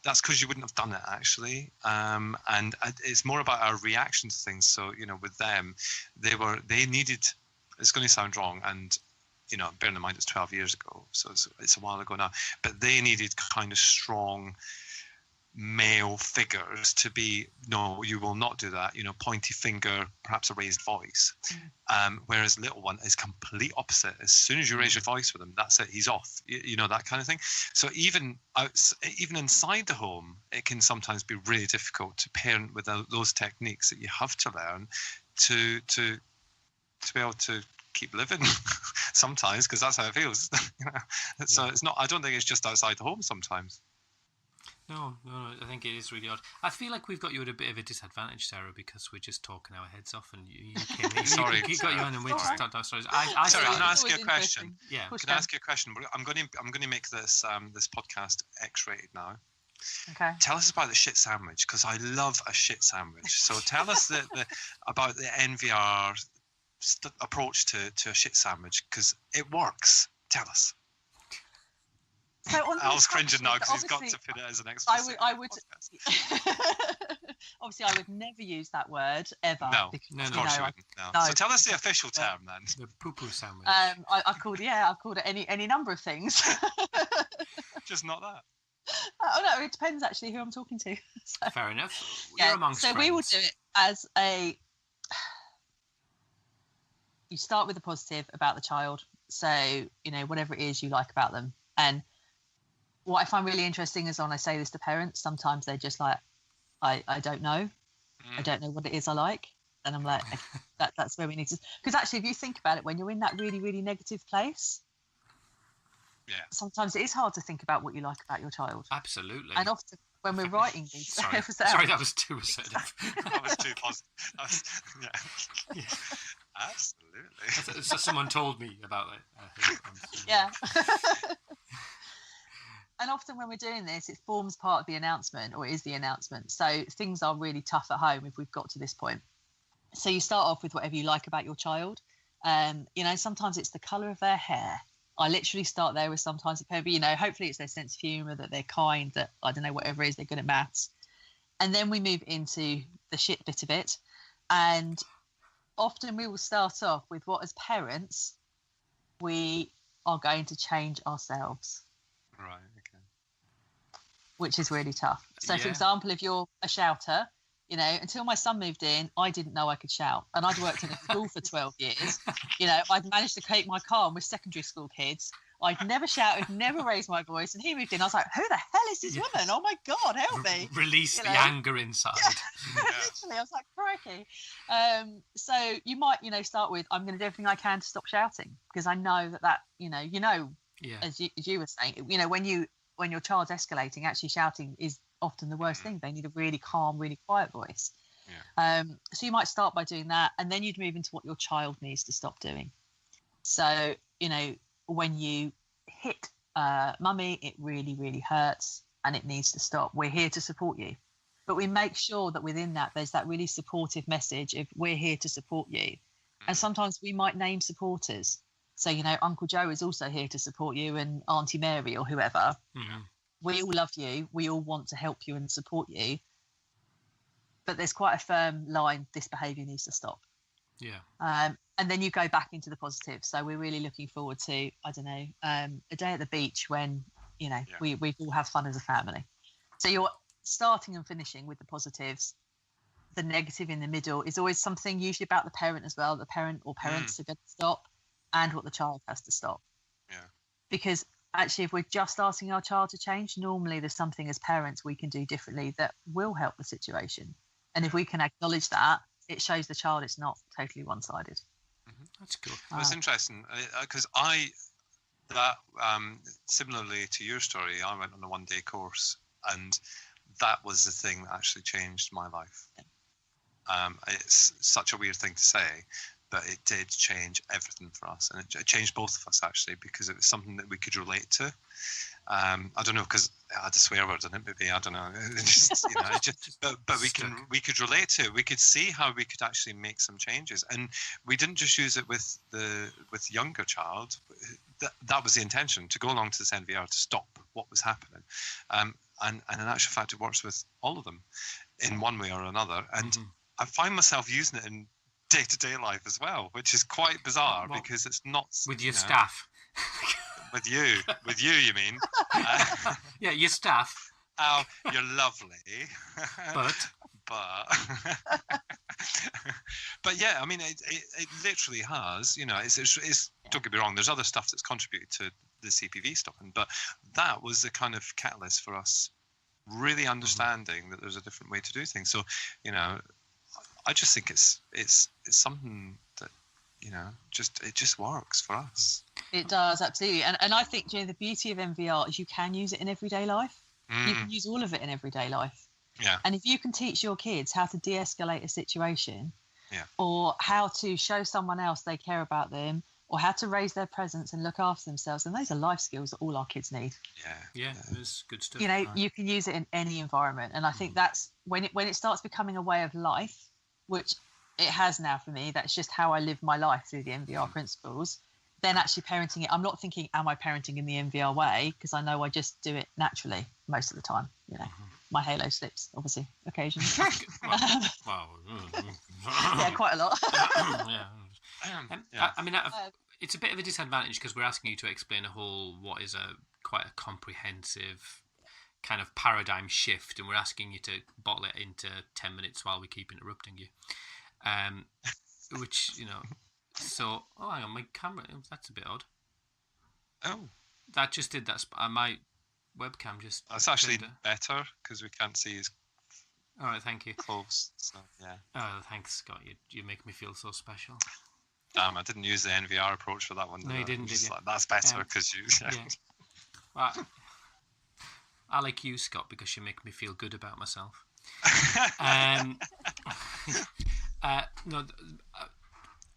Speaker 1: That's because you wouldn't have done it actually, and it's more about our reaction to things. So with them, they needed. It's going to sound wrong, and bearing in mind it's 12 years ago, so it's a while ago now. But they needed kind of strong male figures to be, no, you will not do that, pointy finger, perhaps a raised voice. Whereas little one is complete opposite. As soon as you raise your voice with him, that's it, he's off, that kind of thing. So even inside the home, it can sometimes be really difficult to parent with those techniques that you have to learn to be able to keep living sometimes, because that's how it feels. So it's not, I don't think it's just outside the home sometimes.
Speaker 2: No, I think it is really odd. I feel like we've got you at a bit of a disadvantage, Sarah, because we're just talking our heads off, and you came in.
Speaker 1: Sorry,
Speaker 2: you got you on, and we just told our stories.
Speaker 1: Sorry, can I ask you a question?
Speaker 2: Yeah.
Speaker 1: Can I ask you a question? I'm going to make this this podcast X-rated now.
Speaker 3: Okay.
Speaker 1: Tell us about the shit sandwich, because I love a shit sandwich. So tell us about the NVR approach to a shit sandwich, because it works. Tell us.
Speaker 3: So
Speaker 1: Al's cringing now because he's got to put it as an extra.
Speaker 3: I would obviously I would never use that word ever.
Speaker 1: No, of course you wouldn't. No. So tell us the official term then.
Speaker 2: The poo-poo sandwich.
Speaker 3: I've called it any number of things.
Speaker 1: Just not that.
Speaker 3: Oh no, it depends actually who I'm talking to. So,
Speaker 2: fair enough. You're amongst friends.
Speaker 3: We will do it as you start with a positive about the child. So whatever it is you like about them. And what I find really interesting is when I say this to parents, sometimes they're just like, I don't know. I don't know what it is I like. And I'm like, that's where we need to... Because actually, if you think about it, when you're in that really, really negative place, sometimes it is hard to think about what you like about your child.
Speaker 2: Absolutely.
Speaker 3: And often when we're writing these...
Speaker 2: Sorry, that was too assertive.
Speaker 1: That was too positive. Yeah. Absolutely.
Speaker 2: So someone told me about it.
Speaker 3: Yeah. And often when we're doing this, it forms part of the announcement, or is the announcement. So things are really tough at home if we've got to this point. So you start off with whatever you like about your child. Sometimes it's the colour of their hair. I literally start there with sometimes, maybe, hopefully it's their sense of humour, that they're kind, that, I don't know, whatever it is, they're good at maths. And then we move into the shit bit of it. And often we will start off with what, as parents, we are going to change ourselves.
Speaker 1: Right, okay.
Speaker 3: Which is really tough. So, for example, if you're a shouter, until my son moved in, I didn't know I could shout. And I'd worked in a school for 12 years. I'd managed to keep my calm with secondary school kids. I'd never shouted, never raised my voice. And he moved in. I was like, who the hell is this woman? Oh, my God, help me.
Speaker 2: Release the anger inside.
Speaker 3: Yeah. Literally, I was like, crikey. So you might, start with, I'm going to do everything I can to stop shouting. Because I know that, as you were saying, when your child's escalating, actually shouting is often the worst thing. They need a really calm, really quiet voice. Yeah. So you might start by doing that, and then you'd move into what your child needs to stop doing. So, when you hit mummy, it really, really hurts and it needs to stop. We're here to support you. But we make sure that within that, there's that really supportive message of we're here to support you. And sometimes we might name supporters. So, Uncle Joe is also here to support you, and Auntie Mary or whoever. Mm-hmm. We all love you. We all want to help you and support you. But there's quite a firm line, this behaviour needs to stop.
Speaker 2: Yeah.
Speaker 3: And then you go back into the positive. So we're really looking forward to, I don't know, a day at the beach when, we all have fun as a family. So you're starting and finishing with the positives. The negative in the middle is always something usually about the parent as well. The parent or parents are going to stop, and what the child has to stop.
Speaker 1: Yeah.
Speaker 3: Because actually, if we're just asking our child to change, normally there's something as parents we can do differently that will help the situation. And if we can acknowledge that, it shows the child it's not totally one-sided.
Speaker 2: Mm-hmm. That's cool.
Speaker 1: That's interesting, because similarly to your story, I went on a one-day course, and that was the thing that actually changed my life. Yeah. It's such a weird thing to say, but it did change everything for us, and it changed both of us actually, because it was something that we could relate to. I don't know, because I had a swear word in it, maybe, I don't know. But we could relate to it. We could see how we could actually make some changes, and we didn't just use it with the younger child. That was the intention, to go along to this NVR to stop what was happening. and in actual fact, it works with all of them in one way or another. And I find myself using it in day-to-day life as well, which is quite bizarre because it's not
Speaker 2: with your staff.
Speaker 1: With you, you mean?
Speaker 2: Yeah, your staff.
Speaker 1: Oh, you're lovely. But yeah, I mean, it literally has. It's don't get me wrong. There's other stuff that's contributed to the CPV stopping, but that was the kind of catalyst for us really understanding that there's a different way to do things. So, I just think it's something that it just works for us.
Speaker 3: It does, absolutely. And I think the beauty of MVR is you can use it in everyday life. You can use all of it in everyday life.
Speaker 1: Yeah.
Speaker 3: And if you can teach your kids how to de-escalate a situation, or how to show someone else they care about them, or how to raise their presence and look after themselves, and those are life skills that all our kids need.
Speaker 2: Yeah, it's good stuff.
Speaker 3: You can use it in any environment, and I think that's when it starts becoming a way of life, which it has now for me. That's just how I live my life through the MVR principles. Then actually parenting it, I'm not thinking, am I parenting in the MVR way? Because I know I just do it naturally most of the time. My halo slips, obviously, occasionally. Yeah, quite a lot.
Speaker 2: I mean, it's a bit of a disadvantage because we're asking you to explain what is quite a comprehensive kind of paradigm shift, and we're asking you to bottle it into 10 minutes while we keep interrupting you. Which, so, hang on, my camera, that's a bit odd.
Speaker 1: Oh.
Speaker 2: That just did that. My webcam just...
Speaker 1: That's actually better because we can't see his...
Speaker 2: All right, thank you.
Speaker 1: Close, so, yeah.
Speaker 2: Oh, thanks, Scott. You make me feel so special.
Speaker 1: Damn, I didn't use the NVR approach for that one.
Speaker 2: No, you didn't, did you?
Speaker 1: Like, that's better because you...
Speaker 2: Yeah. Well, I like you, Scott, because you make me feel good about myself.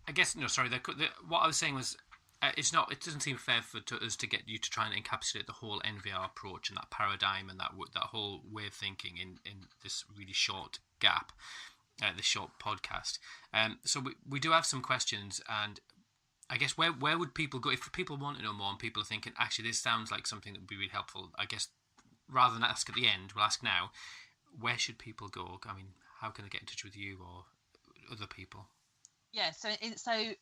Speaker 2: I guess sorry. What I was saying was, it's not. It doesn't seem fair for us to get you to try and encapsulate the whole NVR approach and that paradigm and that whole way of thinking in this really short gap, this short podcast. So we do have some questions, and I guess where would people go if people want to know more and people are thinking, actually, this sounds like something that would be really helpful. I guess rather than ask at the end, we'll ask now. Where should people go? I mean, how can they get in touch with you or other people?
Speaker 3: Yeah, so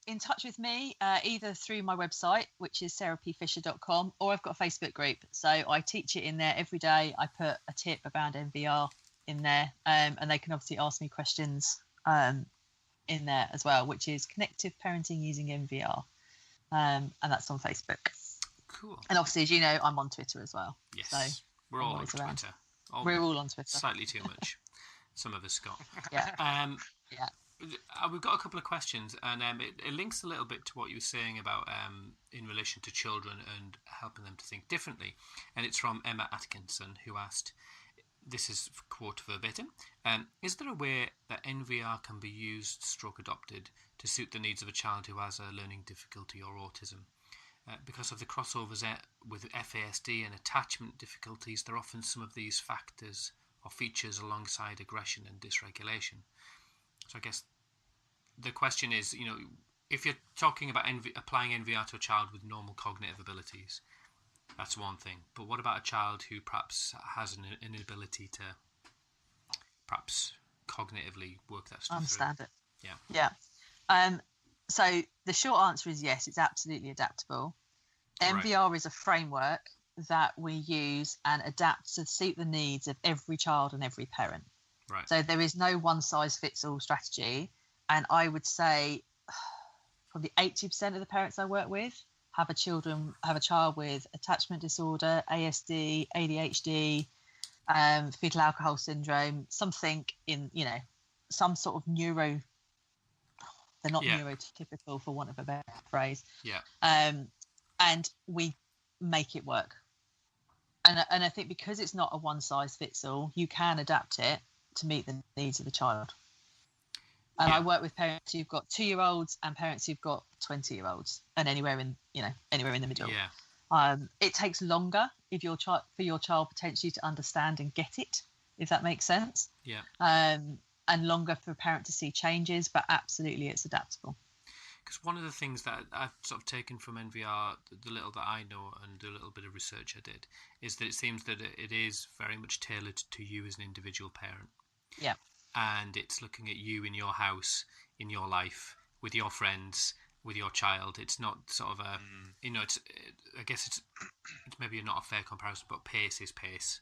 Speaker 3: in touch with me, either through my website, which is sarahpfisher.com, or I've got a Facebook group. So I teach it in there every day. I put a tip around MVR in there, and they can obviously ask me questions in there as well, which is Connective Parenting Using MVR, and that's on Facebook.
Speaker 2: Cool.
Speaker 3: And obviously, as you know, I'm on Twitter as well.
Speaker 2: Yes,
Speaker 3: so
Speaker 2: we're all on Twitter.
Speaker 3: We're all on Twitter.
Speaker 2: Slightly too much. Some of us, Scott.
Speaker 3: Yeah.
Speaker 2: Yeah. We've got a couple of questions, and it links a little bit to what you were saying about in relation to children and helping them to think differently. And it's from Emma Atkinson, who asked, this is quote verbatim, is there a way that NVR can be used, adopted, to suit the needs of a child who has a learning difficulty or autism? Because of the crossovers with FASD and attachment difficulties, there are often some of these factors or features alongside aggression and dysregulation. So I guess the question is, if you're talking about applying NVR to a child with normal cognitive abilities, that's one thing. But what about a child who perhaps has an inability to perhaps cognitively work that stuff
Speaker 3: Understand
Speaker 2: through?
Speaker 3: It. Yeah. So the short answer is yes, it's absolutely adaptable. MVR is a framework that we use and adapt to suit the needs of every child and every parent.
Speaker 2: Right.
Speaker 3: So there is no one-size-fits-all strategy. And I would say probably 80% of the parents I work with have a child with attachment disorder, ASD, ADHD, fetal alcohol syndrome, something in, some sort of neuro. They're not neurotypical, for want of a better phrase.
Speaker 2: Yeah.
Speaker 3: And we make it work. And I think because it's not a one-size-fits-all, you can adapt it to meet the needs of the child. And I work with parents who've got 2-year-olds and parents who've got 20-year-olds, and anywhere in the middle.
Speaker 2: Yeah.
Speaker 3: It takes longer for your child potentially to understand and get it, if that makes sense.
Speaker 2: Yeah.
Speaker 3: And longer for a parent to see changes, but absolutely it's adaptable.
Speaker 2: because one of the things that I've sort of taken from NVR, the little that I know and the little bit of research I did, is that it seems that it is very much tailored to you as an individual parent.
Speaker 3: Yeah.
Speaker 2: And it's looking at you in your house, in your life, with your friends, with your child. It's not sort of a, I guess it's maybe not a fair comparison, but pace is pace.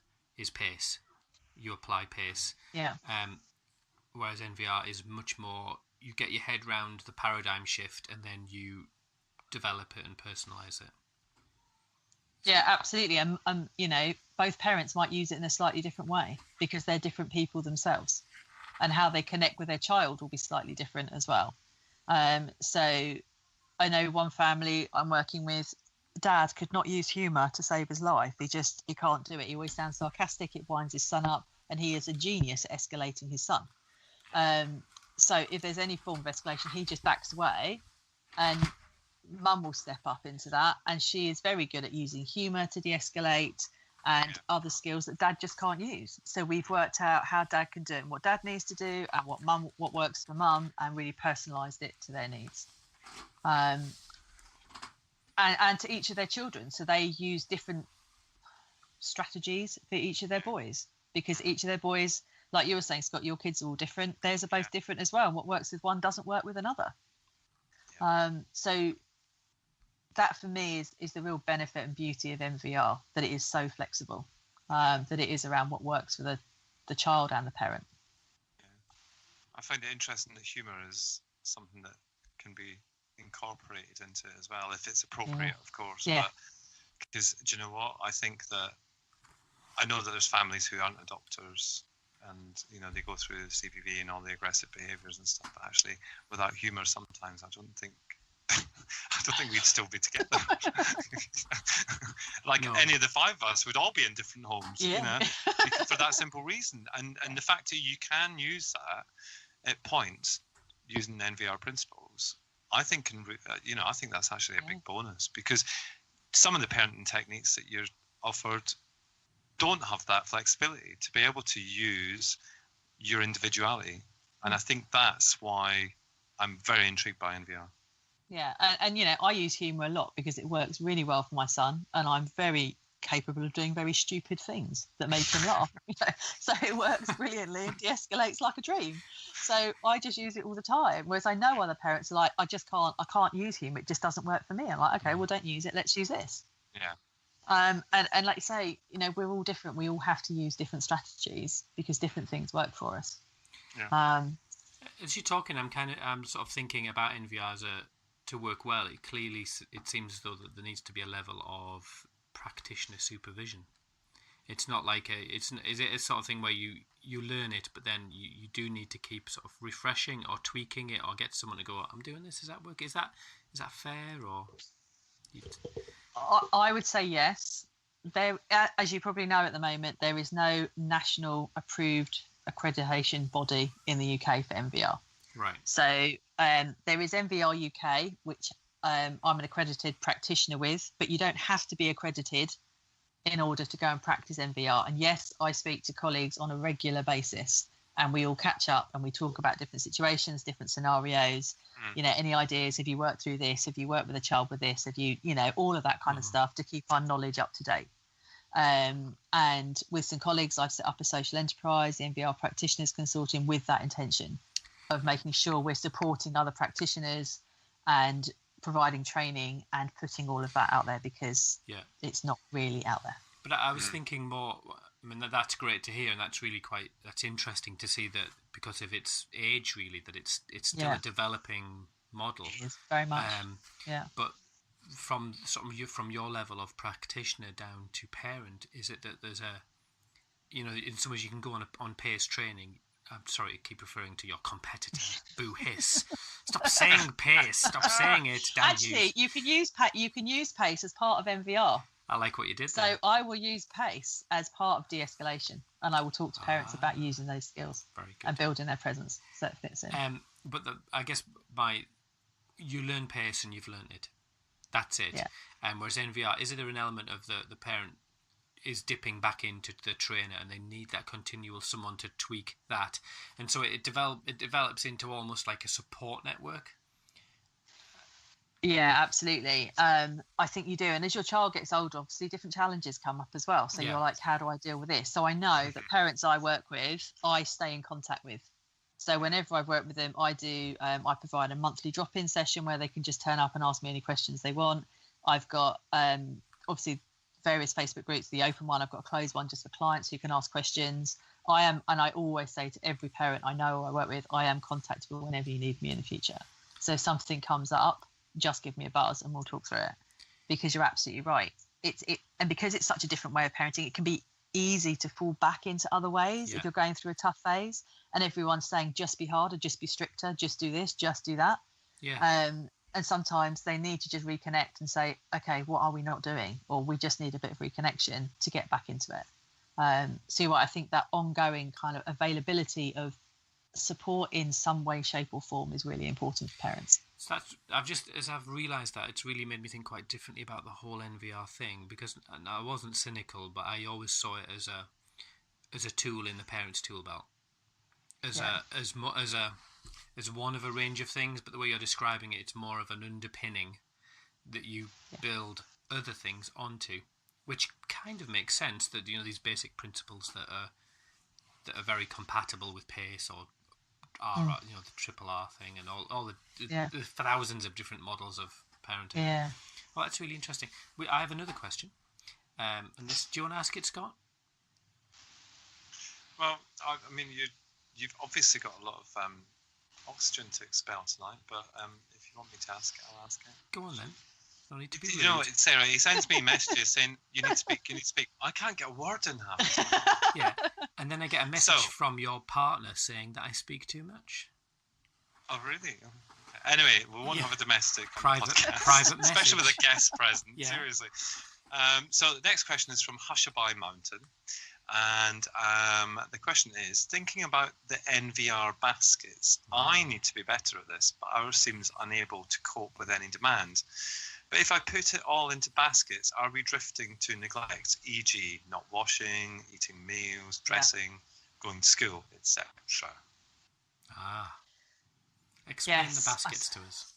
Speaker 2: You apply pace.
Speaker 3: Yeah.
Speaker 2: Whereas NVR is much more, you get your head round the paradigm shift and then you develop it and personalise it.
Speaker 3: Yeah, absolutely. And both parents might use it in a slightly different way because they're different people themselves, and how they connect with their child will be slightly different as well. So I know one family I'm working with, dad could not use humour to save his life. He can't do it. He always sounds sarcastic. It winds his son up, and he is a genius at escalating his son. So if there's any form of escalation, he just backs away, and mum will step up into that, and she is very good at using humour to de-escalate and other skills that dad just can't use. So we've worked out how dad can do it and what dad needs to do and what works for mum, and really personalised it to their needs. And to each of their children. So they use different strategies for each of their boys, because each of their boys, like you were saying, Scott, your kids are all different. Theirs are both different as well. And what works with one doesn't work with another. So that for me is the real benefit and beauty of NVR, that it is so flexible, that it is around what works for the child and the parent.
Speaker 1: I find it interesting that humour is something that can be incorporated into it as well, if it's appropriate, of course.
Speaker 3: Yeah.
Speaker 1: But because, do you know what? I know that there's families who aren't adopters, and they go through the CVV and all the aggressive behaviours and stuff. But actually, without humour, sometimes I don't think we'd still be together. Any of the five of us would all be in different homes, for that simple reason. And the fact that you can use that at points using the NVR principles, I think I think that's actually a big bonus, because some of the parenting techniques that you're offered don't have that flexibility to be able to use your individuality. And I think that's why I'm very intrigued by NVR.
Speaker 3: Yeah, and I use humour a lot because it works really well for my son, and I'm very capable of doing very stupid things that make him laugh. So it works brilliantly and de-escalates like a dream. So I just use it all the time. Whereas I know other parents are like, I can't use humour. It just doesn't work for me. I'm like, okay, well, don't use it. Let's use this.
Speaker 1: Yeah.
Speaker 3: And like you say, we're all different. We all have to use different strategies because different things work for us.
Speaker 1: Yeah.
Speaker 2: As you're talking, I'm sort of thinking about NVR to work well. It seems as though that there needs to be a level of practitioner supervision. It's not like is it a sort of thing where you learn it, but then you do need to keep sort of refreshing or tweaking it, or get someone to go, I'm doing this, is that work? Is that fair? Or
Speaker 3: I would say yes. There, as you probably know at the moment, there is no national approved accreditation body in the UK for NVR.
Speaker 2: Right.
Speaker 3: So there is NVR UK, which I'm an accredited practitioner with, but you don't have to be accredited in order to go and practice NVR. And yes, I speak to colleagues on a regular basis, and we all catch up and we talk about different situations, different scenarios. Any ideas? Have you worked through this? Have you worked with a child with this? Have you, all of that kind of stuff to keep our knowledge up to date. And with some colleagues, I've set up a social enterprise, the NVR Practitioners Consortium, with that intention of making sure we're supporting other practitioners and providing training and putting all of that out there, because it's not really out there.
Speaker 2: But I was thinking more, I mean, that's great to hear, and that's really that's interesting to see that, because of its age, really, that it's still a developing model.
Speaker 3: It is very much.
Speaker 2: But from your level of practitioner down to parent, is it that there's in some ways you can go on pace training? I'm sorry to keep referring to your competitor. Boo hiss. Stop saying pace. Stop saying it.
Speaker 3: Actually, you can use pace as part of NVR.
Speaker 2: I like what you did
Speaker 3: so
Speaker 2: there.
Speaker 3: I will use pace as part of de-escalation, and I will talk to parents about using those skills and building their presence, so it fits in.
Speaker 2: But I guess you learn pace and you've learned it. That's it.
Speaker 3: Yeah.
Speaker 2: Whereas NVR, is there an element of the parent is dipping back into the trainer, and they need that continual someone to tweak that, and so it develops into almost like a support network?
Speaker 3: Yeah, absolutely. I think you do. And as your child gets older, obviously different challenges come up as well. So you're like, how do I deal with this? So I know that parents I work with, I stay in contact with. So whenever I've worked with them, I provide a monthly drop-in session where they can just turn up and ask me any questions they want. I've got obviously various Facebook groups, the open one, I've got a closed one just for clients who can ask questions. And I always say to every parent I know or I work with, I am contactable whenever you need me in the future. So if something comes up, just give me a buzz and we'll talk through it, because you're absolutely right. And because it's such a different way of parenting, it can be easy to fall back into other ways if you're going through a tough phase and everyone's saying just be harder, just be stricter, just do this, just do that. And sometimes they need to just reconnect and say, okay, what are we not doing? Or we just need a bit of reconnection to get back into it. So I think that ongoing kind of availability of support in some way, shape or form is really important for parents.
Speaker 2: So I've realised that, it's really made me think quite differently about the whole NVR thing, because I wasn't cynical, but I always saw it as a tool in the parent's tool belt, as one of a range of things. But the way you're describing it, it's more of an underpinning that you build other things onto, which kind of makes sense. That these basic principles that are very compatible with PACE or the triple R thing and all the thousands of different models of parenting.
Speaker 3: Yeah.
Speaker 2: Well, that's really interesting. I have another question. And this, do you want to ask it, Scott?
Speaker 1: Well, I mean, you've obviously got a lot of oxygen to expel tonight, but if you want me to ask it, I'll ask it.
Speaker 2: Go on then. No need to be
Speaker 1: rude. Sarah, he sends me messages saying, you need to speak. I can't get a word in half.
Speaker 2: Yeah. And then I get a message from your partner saying that I speak too much.
Speaker 1: Oh, really? Anyway, we won't have a domestic
Speaker 2: private
Speaker 1: message.
Speaker 2: Especially
Speaker 1: with a guest present, seriously. So the next question is from Hushabye Mountain. And the question is, thinking about the NVR baskets, I need to be better at this, but ours seems unable to cope with any demand. But if I put it all into baskets, are we drifting to neglect, e.g. not washing, eating meals, dressing, going to school, etc.?
Speaker 2: Explain the baskets to us.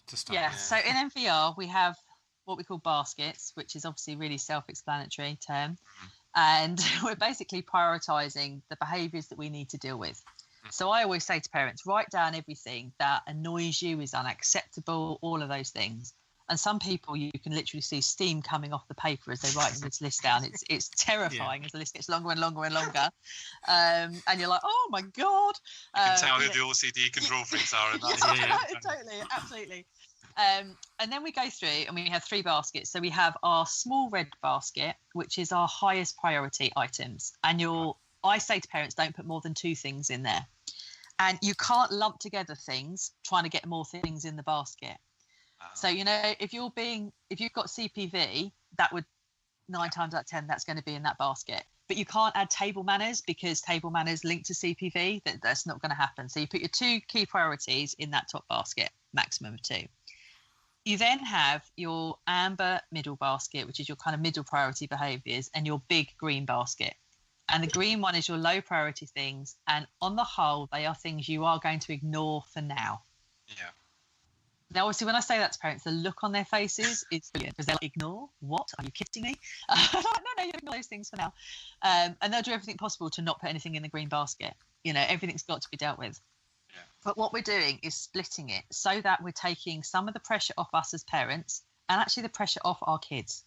Speaker 2: To start with.
Speaker 3: So in NVR, we have what we call baskets, which is obviously a really self-explanatory term. And we're basically prioritising the behaviours that we need to deal with. So I always say to parents, write down everything that annoys you, is unacceptable, all of those things. And some people, you can literally see steam coming off the paper as they're writing this list down. It's terrifying as the list gets longer and longer and longer. And you're like, oh my God.
Speaker 1: You can tell who the OCD control freaks are in that.
Speaker 3: Totally, absolutely. And then we go through and we have 3 baskets. So we have our small red basket, which is our highest priority items. And I say to parents, don't put more than 2 things in there. And you can't lump together things trying to get more things in the basket. So, if you've got CPV, that would 9 times out of 10, that's going to be in that basket. But you can't add table manners because table manners link to CPV. That's not going to happen. So you put your 2 key priorities in that top basket, maximum of 2. You then have your amber middle basket, which is your kind of middle priority behaviours, and your big green basket. And the green one is your low priority things. And on the whole, they are things you are going to ignore for now.
Speaker 1: Yeah.
Speaker 3: Now, obviously, when I say that to parents, the look on their faces is brilliant because they're like, ignore? What? Are you kidding me? No, you ignore those things for now. And they'll do everything possible to not put anything in the green basket. Everything's got to be dealt with. Yeah. But what we're doing is splitting it so that we're taking some of the pressure off us as parents and actually the pressure off our kids.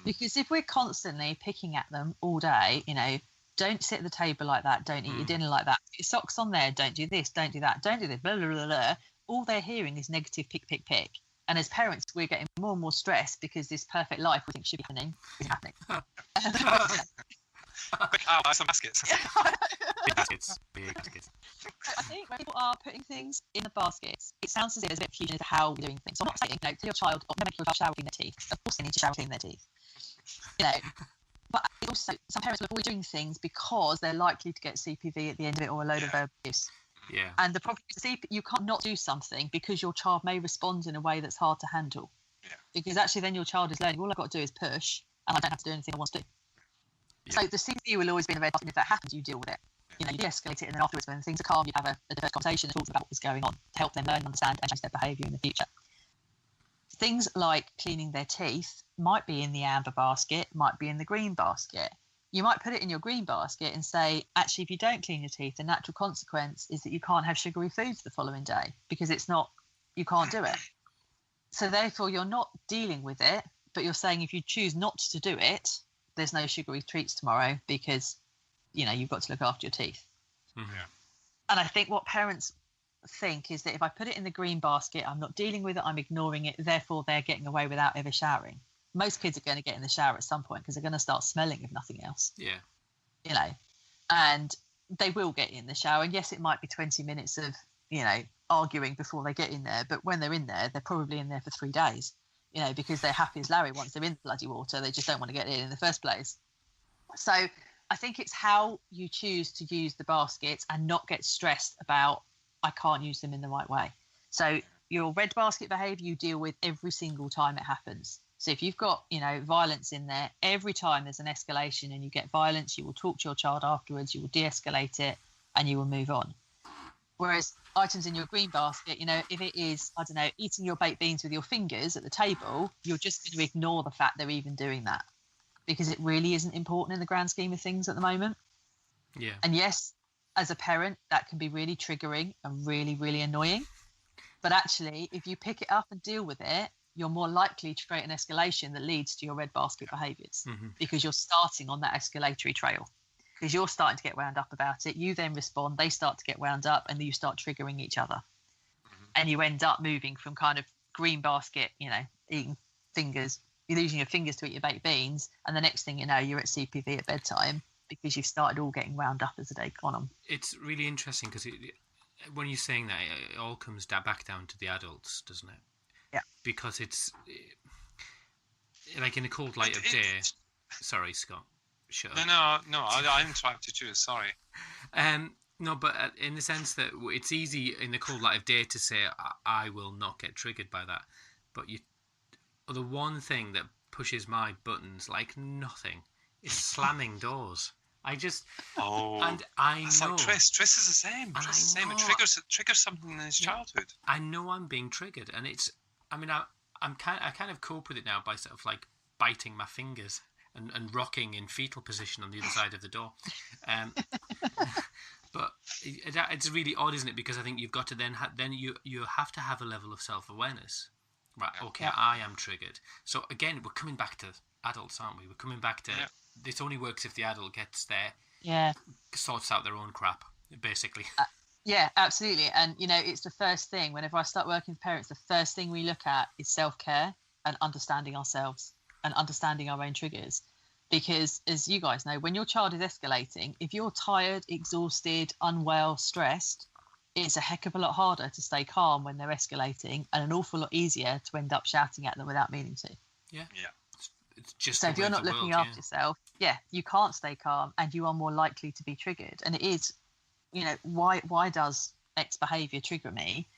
Speaker 3: Because if we're constantly picking at them all day, don't sit at the table like that, don't eat your dinner like that, put your socks on there, don't do this, don't do that, don't do this, blah, blah, blah, blah. All they're hearing is negative pick, pick, pick. And as parents, we're getting more and more stressed because this perfect life we think should be happening isn't happening.
Speaker 1: Some baskets.
Speaker 2: Big baskets.
Speaker 3: I think when people are putting things in the baskets, it sounds as if there's a bit of confusion as to how we're doing things. So I'm not saying, to your child, make your child shower clean their teeth. Of course they need to shower clean their teeth. But also, some parents will avoid doing things because they're likely to get CPV at the end of it or a load of verbal abuse.
Speaker 2: Yeah.
Speaker 3: And the problem is, you can't not do something because your child may respond in a way that's hard to handle.
Speaker 1: Yeah.
Speaker 3: Because actually then your child is learning, all I've got to do is push and I don't have to do anything I want to do. Yeah. So the CPV will always be in the red button. If that happens, you deal with it. You de-escalate it, and then afterwards when things are calm, you have a diverse conversation and talk about what was going on to help them learn, understand and change their behaviour in the future. things like cleaning their teeth might be in the amber basket, might be in the green basket. You might put it in your green basket and say, actually, if you don't clean your teeth, the natural consequence is that you can't have sugary foods the following day because you can't do it. So therefore, you're not dealing with it, but you're saying if you choose not to do it, there's no sugary treats tomorrow because, you've got to look after your teeth.
Speaker 1: Mm-hmm.
Speaker 3: And I think what parents think is that if I put it in the green basket, I'm not dealing with it, I'm ignoring it, therefore they're getting away without ever showering. Most kids are going to get in the shower at some point because they're going to start smelling if nothing else.
Speaker 2: Yeah.
Speaker 3: And they will get in the shower. And yes, it might be 20 minutes of, arguing before they get in there. But when they're in there, they're probably in there for 3 days, because they're happy as Larry once they're in the bloody water. They just don't want to get in the first place. So I think it's how you choose to use the baskets and not get stressed about, I can't use them in the right way. So your red basket behaviour you deal with every single time it happens. So if you've got, violence in there, every time there's an escalation and you get violence, you will talk to your child afterwards, you will de-escalate it, and you will move on. Whereas items in your green basket, if it is, I don't know, eating your baked beans with your fingers at the table, you're just going to ignore the fact they're even doing that because it really isn't important in the grand scheme of things at the moment.
Speaker 2: Yeah.
Speaker 3: And yes, as a parent, that can be really triggering and really, really annoying. But actually, if you pick it up and deal with it, you're more likely to create an escalation that leads to your red basket behaviours because you're starting on that escalatory trail because you're starting to get wound up about it. You then respond, they start to get wound up, and then you start triggering each other. And you end up moving from kind of green basket, eating fingers, you're using your fingers to eat your baked beans, and the next thing you know, you're at CPV at bedtime because you've started all getting wound up as the day gone on.
Speaker 2: It's really interesting because when you're saying that, it all comes back down to the adults, doesn't it?
Speaker 3: Yeah.
Speaker 2: Because it's like in the cold light of day. Sorry, Scott. Shut up.
Speaker 1: No, I interrupted you. Sorry.
Speaker 2: No, but in the sense that it's easy in the cold light of day to say, I will not get triggered by that. But the one thing that pushes my buttons like nothing is slamming doors. I just... And I know...
Speaker 1: It's like Triss is the same. Triss is the same. It triggers something in his childhood.
Speaker 2: I know I'm being triggered, and it's... I mean, I kind of cope with it now by sort of like biting my fingers and rocking in fetal position on the other side of the door. But it's really odd, isn't it? Because I think you've got to then you have to have a level of self-awareness. Right, okay, I am triggered. So again, we're coming back to adults, aren't we? We're coming back to this only works if the adult gets there, sorts out their own crap, basically.
Speaker 3: Yeah, absolutely. And, it's the first thing. Whenever I start working with parents, the first thing we look at is self-care and understanding ourselves and understanding our own triggers. Because, as you guys know, when your child is escalating, if you're tired, exhausted, unwell, stressed, it's a heck of a lot harder to stay calm when they're escalating and an awful lot easier to end up shouting at them without meaning to.
Speaker 2: Yeah. It's just
Speaker 3: so if you're not looking after yourself, you can't stay calm and you are more likely to be triggered. And it is... why does X behaviour trigger me?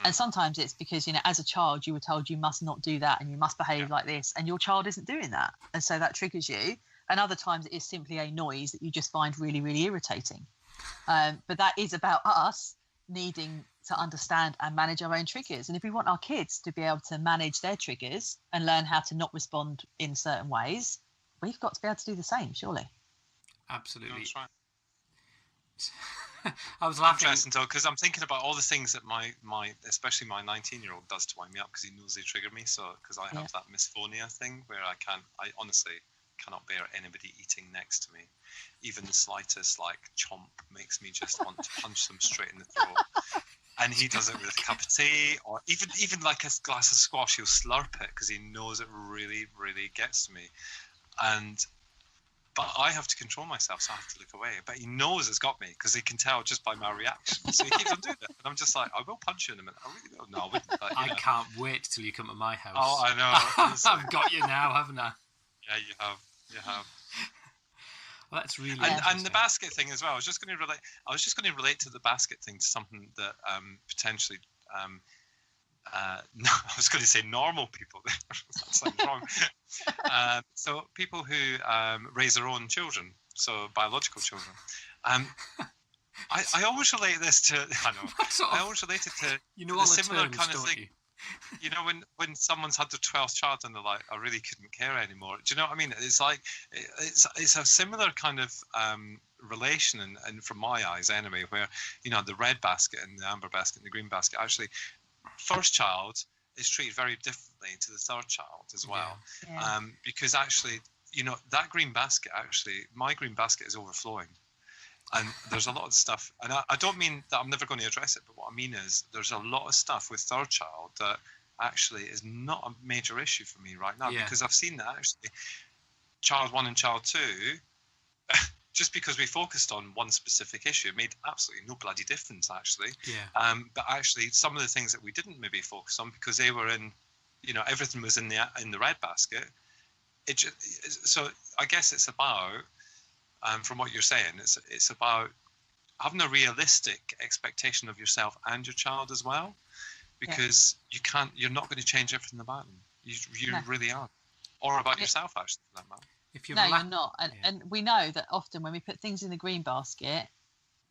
Speaker 3: And sometimes it's because, as a child, you were told you must not do that and you must behave like this, and your child isn't doing that. And so that triggers you. And other times it is simply a noise that you just find really, really irritating. But that is about us needing to understand and manage our own triggers. And if we want our kids to be able to manage their triggers and learn how to not respond in certain ways, we've got to be able to do the same, surely.
Speaker 2: Absolutely.
Speaker 1: That's right.
Speaker 2: I was laughing.
Speaker 1: Interesting, though, because I'm thinking about all the things that my especially my 19-year-old does to wind me up because he knows they trigger me. So because I have that misphonia thing where I honestly cannot bear anybody eating next to me. Even the slightest chomp makes me just want to punch them straight in the throat. And he does it with a cup of tea, or even like a glass of squash. He'll slurp it because he knows it really, really gets to me. But I have to control myself, so I have to look away. But he knows it's got me because he can tell just by my reaction. So he keeps on doing it. And I'm just like, I will punch you in a minute. I really will. No, I wouldn't. But,
Speaker 2: I can't wait till you come to my house.
Speaker 1: Oh, I know.
Speaker 2: I've got you now, haven't I?
Speaker 1: Yeah, you have. You have.
Speaker 2: Well, that's really
Speaker 1: and the basket thing as well. I was just going to relate to the basket thing to something that potentially. No, I was going to say normal people. That sounds wrong. So people who raise their own children, so biological children. I always relate this to. I know. I always relate it to
Speaker 2: all the
Speaker 1: similar
Speaker 2: terms,
Speaker 1: kind of
Speaker 2: don't
Speaker 1: thing.
Speaker 2: you?
Speaker 1: You know, when someone's had their 12th child and they're like, I really couldn't care anymore. Do you know what I mean? It's like it's a similar kind of relation, and from my eyes anyway, where the red basket and the amber basket and the green basket, actually, first child is treated very differently to the third child as well.
Speaker 3: Yeah.
Speaker 1: Because actually, that green basket, actually, my green basket is overflowing. And there's a lot of stuff, and I don't mean that I'm never going to address it, but what I mean is there's a lot of stuff with third child that actually is not a major issue for me right now, because I've seen that actually child 1 and child 2, just because we focused on one specific issue, it made absolutely no bloody difference actually. But actually some of the things that we didn't maybe focus on because they were in, everything was in the red basket. So I guess it's about, from what you're saying, it's about having a realistic expectation of yourself and your child as well, because you're not going to change everything about them. You really aren't, or about yourself actually, for that matter.
Speaker 3: You're not, and we know that often when we put things in the green basket,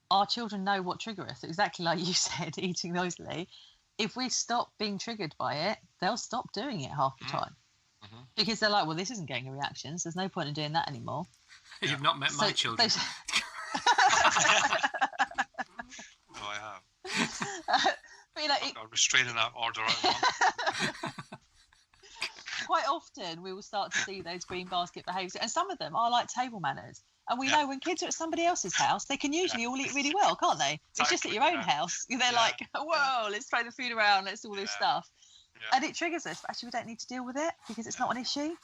Speaker 3: our children know what triggers us. Exactly like you said, eating noisily. If we stop being triggered by it, they'll stop doing it half the time, because they're like, well, this isn't getting a reaction, so there's no point in doing that anymore.
Speaker 2: You've not met my children.
Speaker 1: No, I have.
Speaker 3: But,
Speaker 1: I've got a restraining order out.
Speaker 3: Quite often we will start to see those green basket behaviours, and some of them are like table manners. And we know when kids are at somebody else's house, they can usually all eat really well, can't they? It's just at your own house. They're like, whoa, let's throw the food around, let's do all this stuff. And it triggers us, but actually we don't need to deal with it because it's not an issue.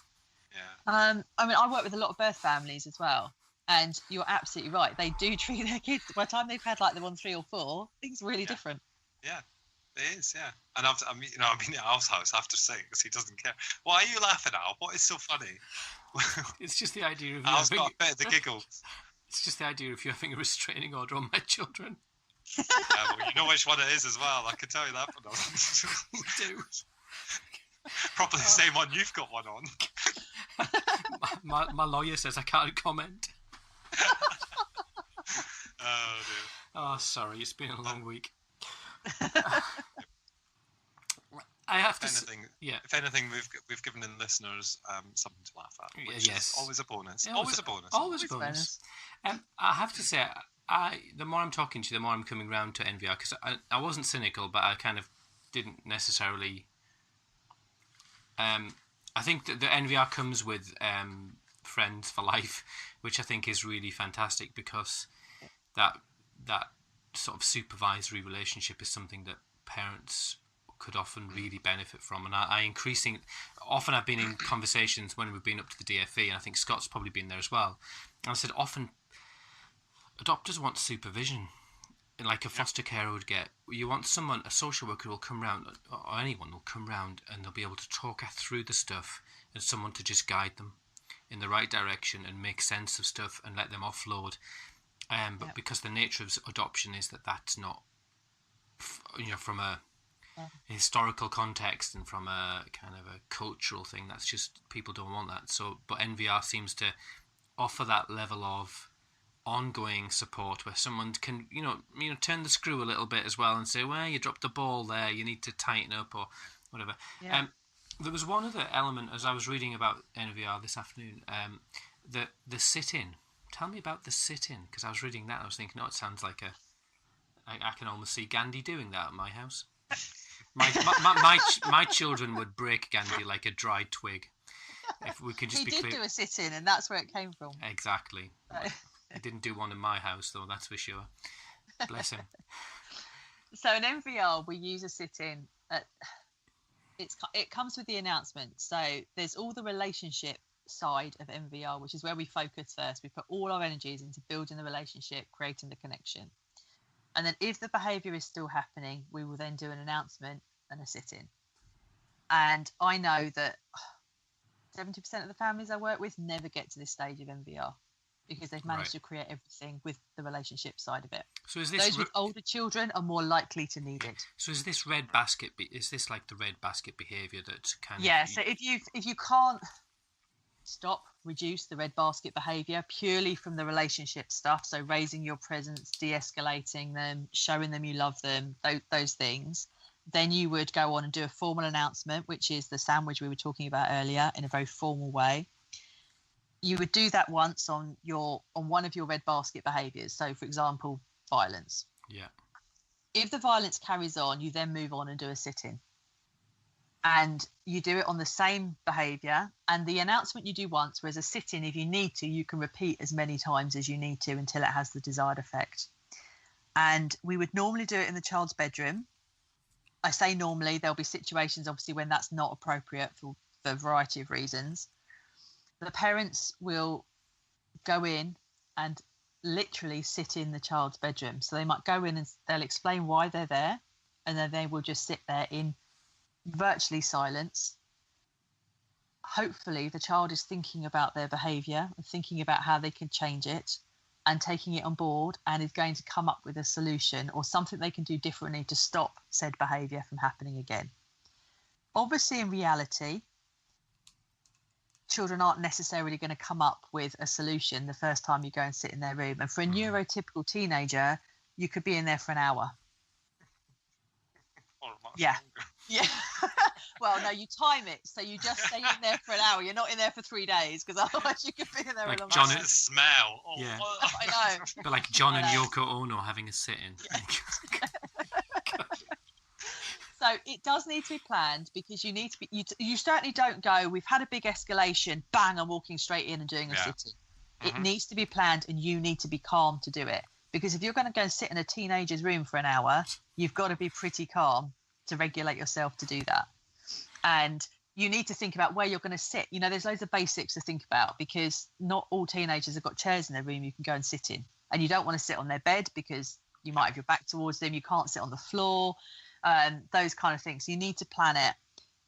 Speaker 3: I mean, I work with a lot of birth families as well, and you're absolutely right. They do treat their kids, by the time they've had like them on 3 or 4, things are really different. Yeah,
Speaker 1: it is. Yeah, and I mean, at Al's house after 6, he doesn't care. Why are you laughing, Al? What is so funny?
Speaker 2: It's just the idea of
Speaker 1: Al's got a bit of the giggles.
Speaker 2: It's just the idea of you having a restraining order on my children.
Speaker 1: Yeah, well, you know which one it is as well. I can tell you that one.
Speaker 2: You do.
Speaker 1: Probably the same one you've got one on.
Speaker 2: my lawyer says I can't comment.
Speaker 1: Oh dear.
Speaker 2: Oh, sorry, it's been a long week. I have to
Speaker 1: If anything, we've given the listeners something to laugh at. Which is always a bonus. Always a bonus.
Speaker 2: Always a bonus. I have to say, the more I'm talking to you, the more I'm coming round to NVR, because I wasn't cynical, but I kind of didn't necessarily. I think that the NVR comes with friends for life, which I think is really fantastic, because that sort of supervisory relationship is something that parents could often really benefit from. And often I've been in conversations when we've been up to the DFE, and I think Scott's probably been there as well. And I said often adopters want supervision, like a foster carer would get. You want someone, a social worker will come round, or anyone will come round, and they'll be able to talk through the stuff, and someone to just guide them in the right direction and make sense of stuff and let them offload. But because the nature of adoption is that's not, from a historical context and from a kind of a cultural thing, that's just, people don't want that. So, but NVR seems to offer that level of ongoing support where someone can, turn the screw a little bit as well and say, well, you dropped the ball there, you need to tighten up or whatever. There was one other element as I was reading about NVR this afternoon, the sit-in. Tell me about the sit-in, because I was reading that and I was thinking, it sounds like I can almost see Gandhi doing that at my house. My children would break Gandhi like a dried twig. If we could just
Speaker 3: he did do a sit-in, and that's where it came from.
Speaker 2: Exactly. He didn't do one in my house, though, that's for sure. Bless him.
Speaker 3: So in NVR, we use a sit-in. It comes with the announcement. So there's all the relationship side of NVR, which is where we focus first. We put all our energies into building the relationship, creating the connection. And then if the behaviour is still happening, we will then do an announcement and a sit-in. And I know that 70% of the families I work with never get to this stage of NVR because they've managed to create everything with the relationship side of it. So is this those with older children are more likely to need it.
Speaker 2: So is this red basket? Is this like the red basket behaviour that kind of?
Speaker 3: Yeah. So if you can't reduce the red basket behaviour purely from the relationship stuff, so raising your presence, de-escalating them, showing them you love them, those things, Then you would go on and do a formal announcement, which is the sandwich we were talking about earlier, in a very formal way. You would do that once on one of your red basket behaviours. So, for example, violence.
Speaker 2: Yeah.
Speaker 3: If the violence carries on, you then move on and do a sit-in. And you do it on the same behaviour. And the announcement you do once, whereas a sit-in, if you need to, you can repeat as many times as you need to until it has the desired effect. And we would normally do it in the child's bedroom. I say normally, there'll be situations, obviously, when that's not appropriate for a variety of reasons. The parents will go in and literally sit in the child's bedroom. So they might go in and they'll explain why they're there, and then they will just sit there in virtually silence. Hopefully the child is thinking about their behaviour and thinking about how they can change it and taking it on board, and is going to come up with a solution or something they can do differently to stop said behaviour from happening again. Obviously, in reality, children aren't necessarily going to come up with a solution the first time you go and sit in their room. And for a neurotypical teenager, you could be in there for an hour. Yeah. Yeah. Well, no, you time it. So you just stay in there for an hour. You're not in there for 3 days, because otherwise you could be in there
Speaker 2: like
Speaker 3: a long
Speaker 2: John
Speaker 3: time.
Speaker 1: The smell. Oh,
Speaker 2: yeah.
Speaker 3: I know.
Speaker 2: But like John and Yoko Ono having a sit-in.
Speaker 3: Yeah. So it does need to be planned, because you need to be. You certainly don't go, we've had a big escalation, bang, I'm walking straight in and doing a sit-in. It needs to be planned, and you need to be calm to do it. Because if you're going to go and sit in a teenager's room for an hour, you've got to be pretty calm to regulate yourself to do that. And you need to think about where you're going to sit. You know, there's loads of basics to think about, because not all teenagers have got chairs in their room you can go and sit in. And you don't want to sit on their bed because you might have your back towards them. You can't sit on the floor, those kind of things. You need to plan it.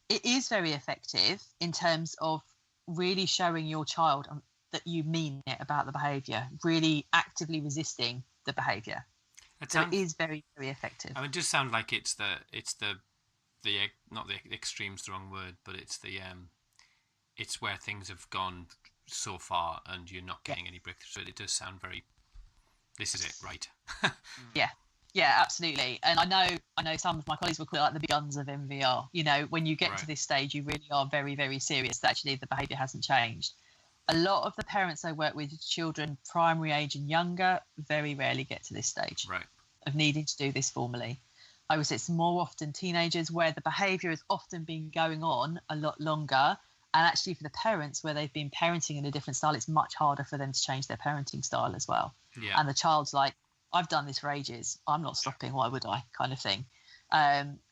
Speaker 3: It is very effective in terms of really showing your child that you mean it about the behaviour, really actively resisting the behaviour. So it is very, very effective.
Speaker 2: I mean, it does sound like it's the not the extreme's the wrong word, but it's it's where things have gone so far and you're not getting any breakthrough. So it does sound very, this is it, right?
Speaker 3: Yeah, absolutely. And I know some of my colleagues will call it like the big guns of MVR. You know, when you get to this stage, you really are very, very serious that actually the behaviour hasn't changed. A lot of the parents I work with, children primary age and younger, very rarely get to this stage of needing to do this formally. I would say it's more often teenagers where the behaviour has often been going on a lot longer. And actually for the parents where they've been parenting in a different style, it's much harder for them to change their parenting style as well. Yeah. And the child's like, I've done this for ages, I'm not stopping, why would I, kind of thing.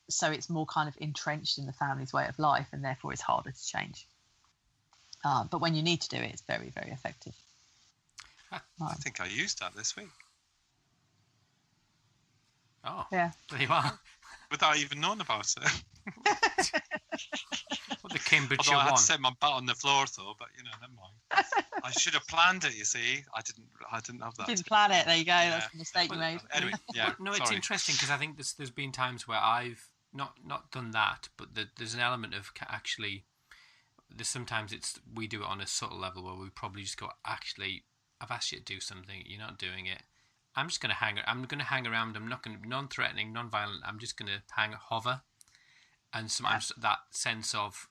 Speaker 3: So it's more kind of entrenched in the family's way of life, and therefore it's harder to change. But when you need to do it, it's very, very effective.
Speaker 1: I think I used that this week.
Speaker 2: Oh,
Speaker 3: yeah.
Speaker 2: There you are.
Speaker 1: Without even knowing about it.
Speaker 2: What the Cambridge
Speaker 1: Although I had to set my butt on the floor, though. But never mind. I should have planned it. You see, I didn't have that.
Speaker 3: Didn't plan it. There you go. Yeah. That's a mistake you made.
Speaker 1: Anyway, yeah.
Speaker 2: No, it's interesting because I think there's been times where I've not done that, but there's an element of actually. There's sometimes we do it on a subtle level where we probably just go, actually, I've asked you to do something, you're not doing it. I'm just going to hang around. I'm not going to be non-threatening, non-violent. I'm just going to hover. And sometimes that sense of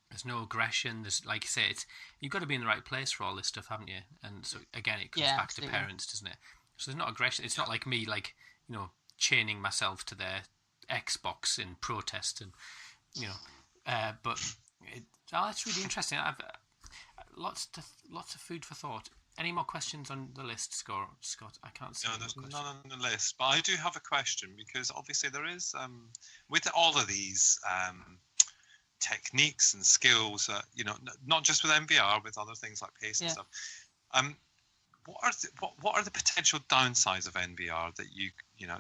Speaker 2: there's no aggression. There's, like you say, you've got to be in the right place for all this stuff, haven't you? And so again, it comes back absolutely. To parents, doesn't it? So there's not aggression. It's not like me, chaining myself to their Xbox in protest, and but that's really interesting. I've lots of food for thought. Any more questions on the list, Scott? I can't see.
Speaker 1: No, there's none on the list, but I do have a question, because obviously there is with all of these techniques and skills, not just with MVR, with other things like PACE and stuff. What are the potential downsides of NVR that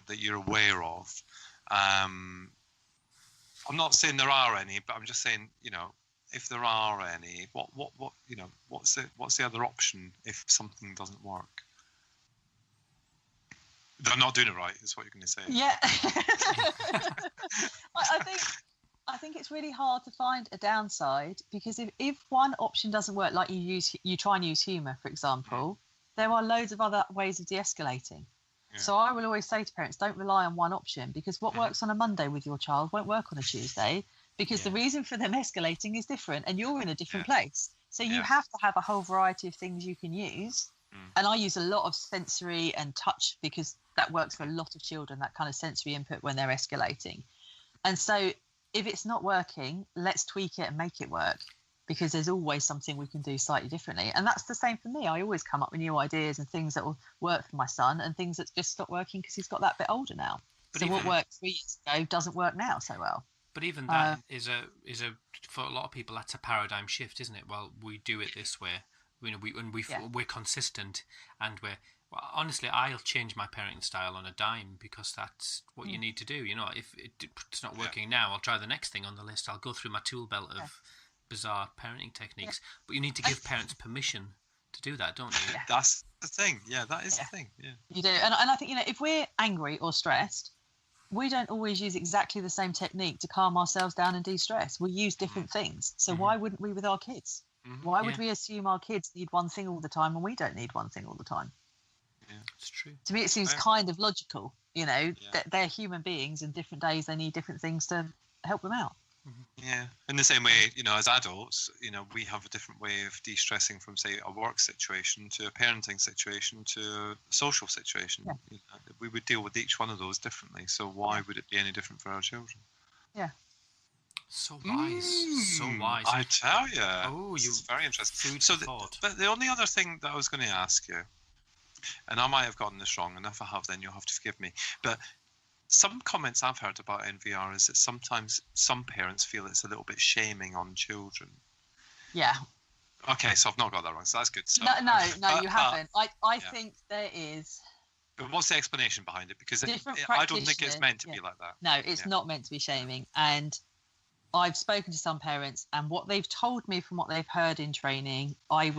Speaker 1: that you're aware of? I'm not saying there are any, but I'm just saying, if there are any, what's the other option if something doesn't work? They're not doing it right, is what you're going to say.
Speaker 3: Yeah. I think it's really hard to find a downside, because if one option doesn't work, like you try and use humour, for example, there are loads of other ways of de-escalating. So I will always say to parents, don't rely on one option, because what works on a Monday with your child won't work on a Tuesday, because the reason for them escalating is different and you're in a different place. So you have to have a whole variety of things you can use. And I use a lot of sensory and touch, because that works for a lot of children, that kind of sensory input when they're escalating. And so if it's not working, let's tweak it and make it work, because there's always something we can do slightly differently. And that's the same for me. I always come up with new ideas and things that will work for my son, and things that just stop working because he's got that bit older now. But so what worked 3 years ago doesn't work now so well.
Speaker 2: But even that is a for a lot of people, that's a paradigm shift, isn't it? Well, we do it this way. We're consistent, and honestly, I'll change my parenting style on a dime, because that's what you need to do. You know, if it's not working now, I'll try the next thing on the list. I'll go through my tool belt of bizarre parenting techniques. But you need to give parents permission to do that, don't you?
Speaker 1: That's the thing. Yeah, that is the thing. Yeah,
Speaker 3: you do. And I think, if we're angry or stressed, we don't always use exactly the same technique to calm ourselves down and de-stress. We use different things. So why wouldn't we with our kids? Why would we assume our kids need one thing all the time when we don't need one thing all the time?
Speaker 1: Yeah,
Speaker 2: it's true.
Speaker 3: To me, it seems kind of logical, that they're human beings, and different days they need different things to help them out.
Speaker 1: Yeah, in the same way, as adults, we have a different way of de-stressing from, say, a work situation to a parenting situation to a social situation. Yeah. We would deal with each one of those differently. So why would it be any different for our children?
Speaker 3: Yeah.
Speaker 2: So wise, so wise.
Speaker 1: I tell you.
Speaker 2: Oh,
Speaker 1: it's very interesting.
Speaker 2: But
Speaker 1: the only other thing that I was going to ask you, and I might have gotten this wrong, and if I have, then you'll have to forgive me. But some comments I've heard about NVR is that sometimes some parents feel it's a little bit shaming on children.
Speaker 3: Yeah.
Speaker 1: Okay, so I've not got that wrong. So that's good. So,
Speaker 3: no, you haven't. I think there is.
Speaker 1: But what's the explanation behind it? Because I don't think it's meant to be like that.
Speaker 3: No, it's not meant to be shaming. And I've spoken to some parents, and what they've told me from what they've heard in training, I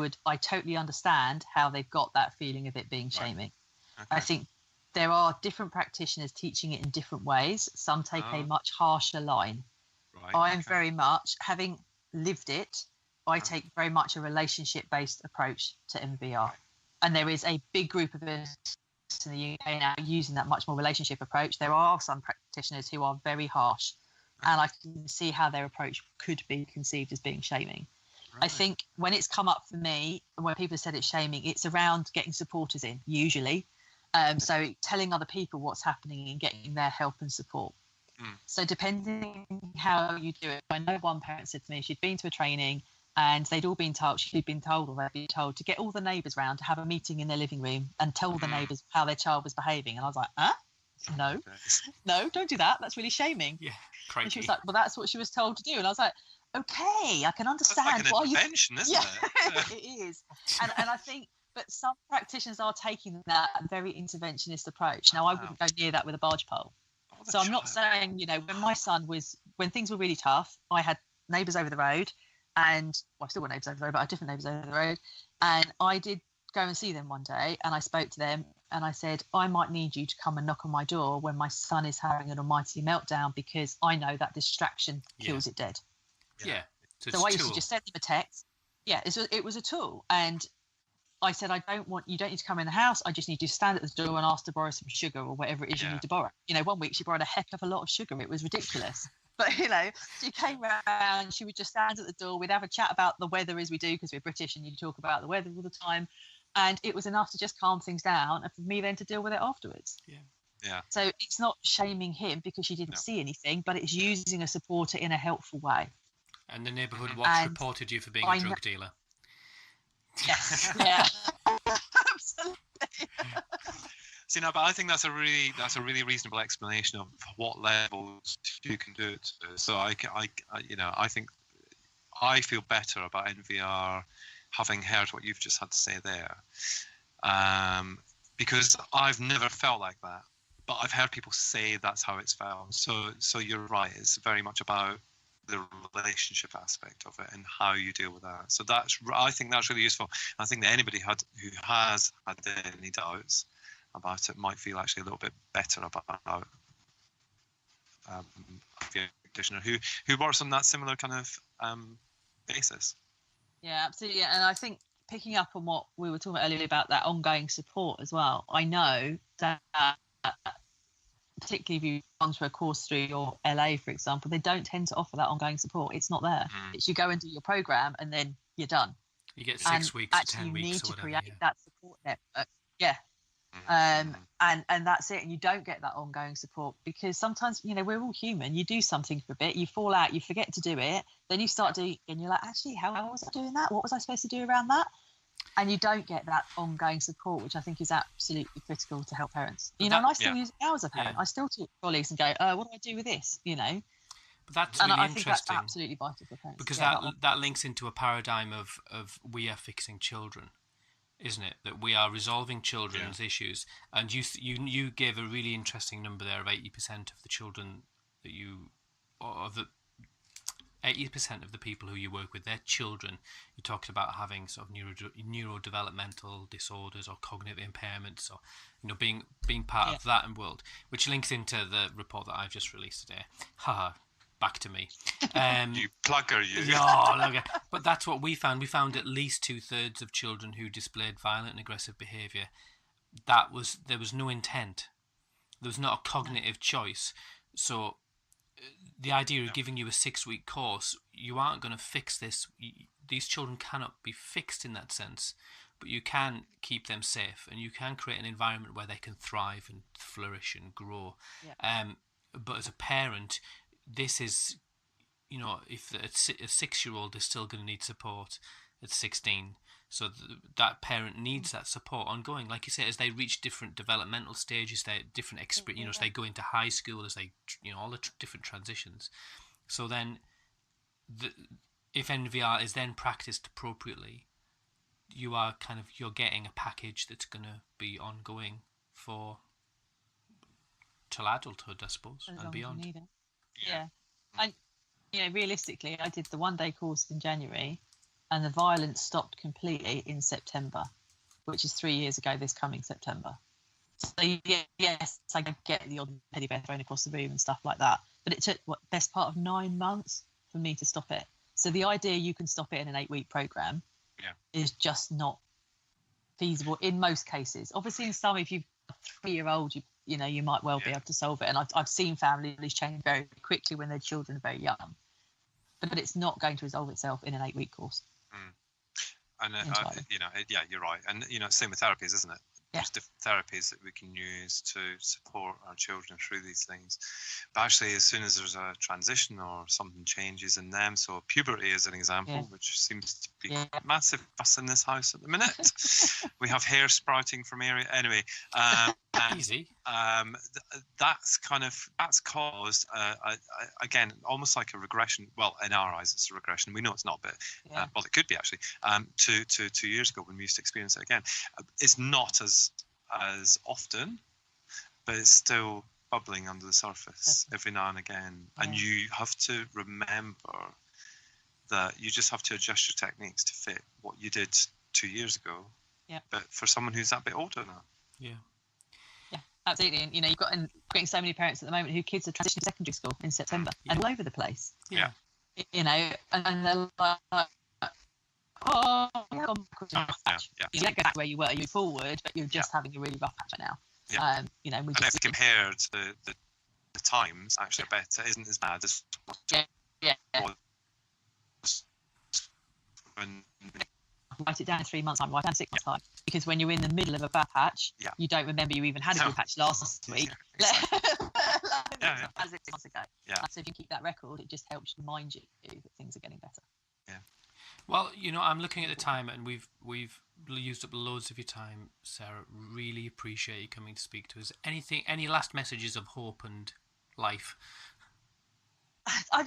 Speaker 3: totally understand how they've got that feeling of it being shaming. Okay. I think there are different practitioners teaching it in different ways. Some take a much harsher line. I'm very much, having lived it, I take very much a relationship-based approach to MVR. And there is a big group of us in the UK now using that much more relationship approach. There are some practitioners who are very harsh, and I can see how their approach could be conceived as being shaming. I think when it's come up for me, when people have said it's shaming, it's around getting supporters in, usually. So telling other people what's happening and getting their help and support. So depending how you do it, I know one parent said to me she'd been to a training and they'd all been told, she'd been told, or they'd been told to get all the neighbours round to have a meeting in their living room and tell the neighbours how their child was behaving. And I was like, no, don't do that. That's really shaming.
Speaker 2: Yeah,
Speaker 3: crazy. And she was like, well, that's what she was told to do. And I was like, okay, I can understand
Speaker 1: that's like an intervention, isn't it?
Speaker 3: It is. And I think, but some practitioners are taking that very interventionist approach. Now, I wouldn't go near that with a barge pole. So I'm not saying, when things were really tough, I had neighbours over the road, and I've still got neighbours over the road, but I had different neighbours over the road. And I did go and see them one day, and I spoke to them, and I said, I might need you to come and knock on my door when my son is having an almighty meltdown, because I know that distraction kills it dead.
Speaker 2: Yeah.
Speaker 3: So I used to just send them a text. Yeah, it was a tool. And I said, you don't need to come in the house. I just need you to stand at the door and ask to borrow some sugar or whatever it is you need to borrow. One week she borrowed a heck of a lot of sugar. It was ridiculous. But, she came around, she would just stand at the door. We'd have a chat about the weather, as we do, because we're British and you talk about the weather all the time. And it was enough to just calm things down and for me then to deal with it afterwards.
Speaker 1: Yeah.
Speaker 3: So it's not shaming him because she didn't see anything, but it's using a supporter in a helpful way.
Speaker 2: And the neighbourhood watch reported you for being a drug dealer.
Speaker 3: Yes, yeah, absolutely.
Speaker 1: See, but I think that's a really reasonable explanation of what levels you can do it to. So I think I feel better about NVR having heard what you've just had to say there, because I've never felt like that, but I've heard people say that's how it's felt. So you're right. It's very much about the relationship aspect of it and how you deal with that. So I think that's really useful. I think that anybody who has had any doubts about it might feel actually a little bit better about a practitioner who works on that similar kind of basis.
Speaker 3: Yeah, absolutely. And I think picking up on what we were talking about earlier about that ongoing support as well, I know that particularly if you've gone through a course through your LA, for example, they don't tend to offer that ongoing support. It's not there. It's you go and do your program and then you're done.
Speaker 2: You get 6 weeks or 10 weeks or whatever. You need to
Speaker 3: create that support network. Yeah. And that's it. And you don't get that ongoing support because sometimes, we're all human. You do something for a bit, you fall out, you forget to do it. Then you start doing, and you're like, actually, how was I doing that? What was I supposed to do around that? And you don't get that ongoing support, which I think is absolutely critical to help parents. And I still use it now as a parent. I still talk to colleagues and go, what do I do with this?
Speaker 2: But that's
Speaker 3: and
Speaker 2: really
Speaker 3: I think
Speaker 2: interesting.
Speaker 3: That's absolutely vital for parents.
Speaker 2: Because that links into a paradigm of we are fixing children, isn't it? That we are resolving children's issues. And you gave a really interesting number there of 80% of the children that you, or the 80% of the people who you work with, they're children. You talked about having sort of neurodevelopmental disorders or cognitive impairments, or being part of that world, which links into the report that I've just released today. Back to me.
Speaker 1: You plugger, you.
Speaker 2: No, look, but that's what we found. We found at least 2/3 of children who displayed violent and aggressive behaviour. There was no intent. There was not a cognitive choice. So the idea of giving you a 6-week course, you aren't going to fix this. These children cannot be fixed in that sense, but you can keep them safe and you can create an environment where they can thrive and flourish and grow. Yeah. But as a parent, this is, if a 6-year-old is still going to need support at 16, so that parent needs that support ongoing. Like you say, as they reach different developmental stages, they different experience. As they go into high school, as they, all the different transitions. So then, if NVR is then practiced appropriately, you're getting a package that's going to be ongoing till adulthood, I suppose, and beyond.
Speaker 3: You need it. Yeah. And realistically, I did the 1-day course in January and the violence stopped completely in September, which is 3 years ago this coming September. So yes, I get the odd teddy bear thrown across the room and stuff like that, but it took best part of 9 months for me to stop it. So the idea you can stop it in an 8-week program is just not feasible in most cases. Obviously in some, if you've got a 3-year-old, you might well be able to solve it. And I've seen families change very quickly when their children are very young. But it's not going to resolve itself in an 8-week course.
Speaker 1: And, you're right. And, same with therapies, isn't it? There's different therapies that we can use to support our children through these things. But actually, as soon as there's a transition or something changes in them, so puberty is an example, which seems to be massive fuss in this house at the minute. We have hair sprouting from area. Anyway,
Speaker 2: easy.
Speaker 1: That's caused, again, almost like a regression. Well, in our eyes, it's a regression. We know it's not, but well, it could be actually. To 2 years ago when we used to experience it again, it's not as often, but it's still bubbling under the surface every now and again. And you have to remember that you just have to adjust your techniques to fit what you did 2 years ago. Yeah. But for someone who's that bit older now.
Speaker 3: Yeah. Absolutely. And you've got getting so many parents at the moment who kids are transitioning to secondary school in September and all over the place.
Speaker 1: Yeah.
Speaker 3: And they're like, oh, you don't go back where you were, you're forward, but you're just having a really rough patch right now.
Speaker 1: Yeah. And if compared to the times, actually, I bet it isn't as bad as what
Speaker 3: write it down in 3 months time, write it down 6 months time, because when you're in the middle of a bad patch, you don't remember you even had a good patch last week. As it 6 months ago. So if you keep that record, it just helps remind you that things are getting better.
Speaker 2: Well, I'm looking at the time, and we've used up loads of your time, Sarah. Really appreciate you coming to speak to us. Any last messages of hope and life?
Speaker 3: I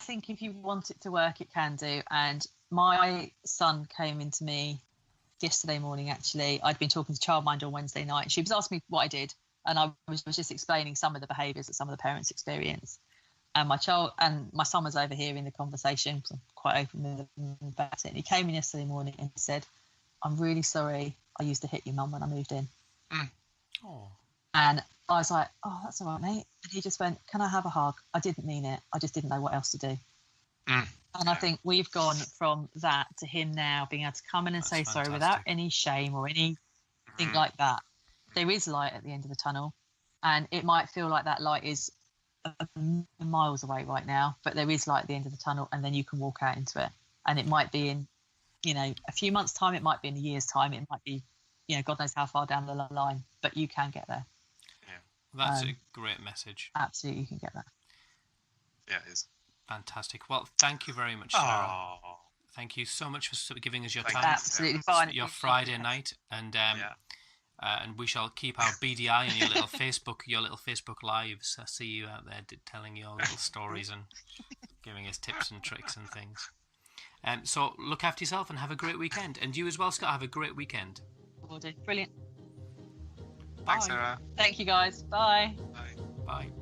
Speaker 3: think if you want it to work, it can do. And my son came into me yesterday morning, actually. I'd been talking to Childminder on Wednesday night, and she was asking me what I did, and I was just explaining some of the behaviours that some of the parents experience. And my son was overhearing the conversation, because I'm quite open with him about it. And he came in yesterday morning and said, "I'm really sorry I used to hit your mum when I moved in."
Speaker 2: Oh.
Speaker 3: And I was like, "Oh, that's all right, mate." And he just went, "Can I have a hug? I didn't mean it. I just didn't know what else to do." And I think we've gone from that to him now being able to come in and say sorry without any shame or anything like that. There is light at the end of the tunnel, and it might feel like that light is miles away right now, but there is light at the end of the tunnel, and then you can walk out into it. And it might be in, a few months' time, it might be in a year's time, it might be, God knows how far down the line, but you can get there.
Speaker 2: Yeah, that's a great message.
Speaker 3: Absolutely, you can get there.
Speaker 1: Yeah, it is.
Speaker 2: Fantastic. Well, thank you very much, Sarah. Oh. Thank you so much for giving us your time.
Speaker 3: Absolutely fine.
Speaker 2: Your Friday night, and we shall keep our BDI and your little Facebook lives. I see you out there telling your little stories and giving us tips and tricks and things. So look after yourself and have a great weekend. And you as well, Scott, have a great weekend.
Speaker 3: Will do. Brilliant.
Speaker 1: Thanks, Sarah.
Speaker 3: Thank you, guys. Bye.
Speaker 1: Bye.
Speaker 2: Bye.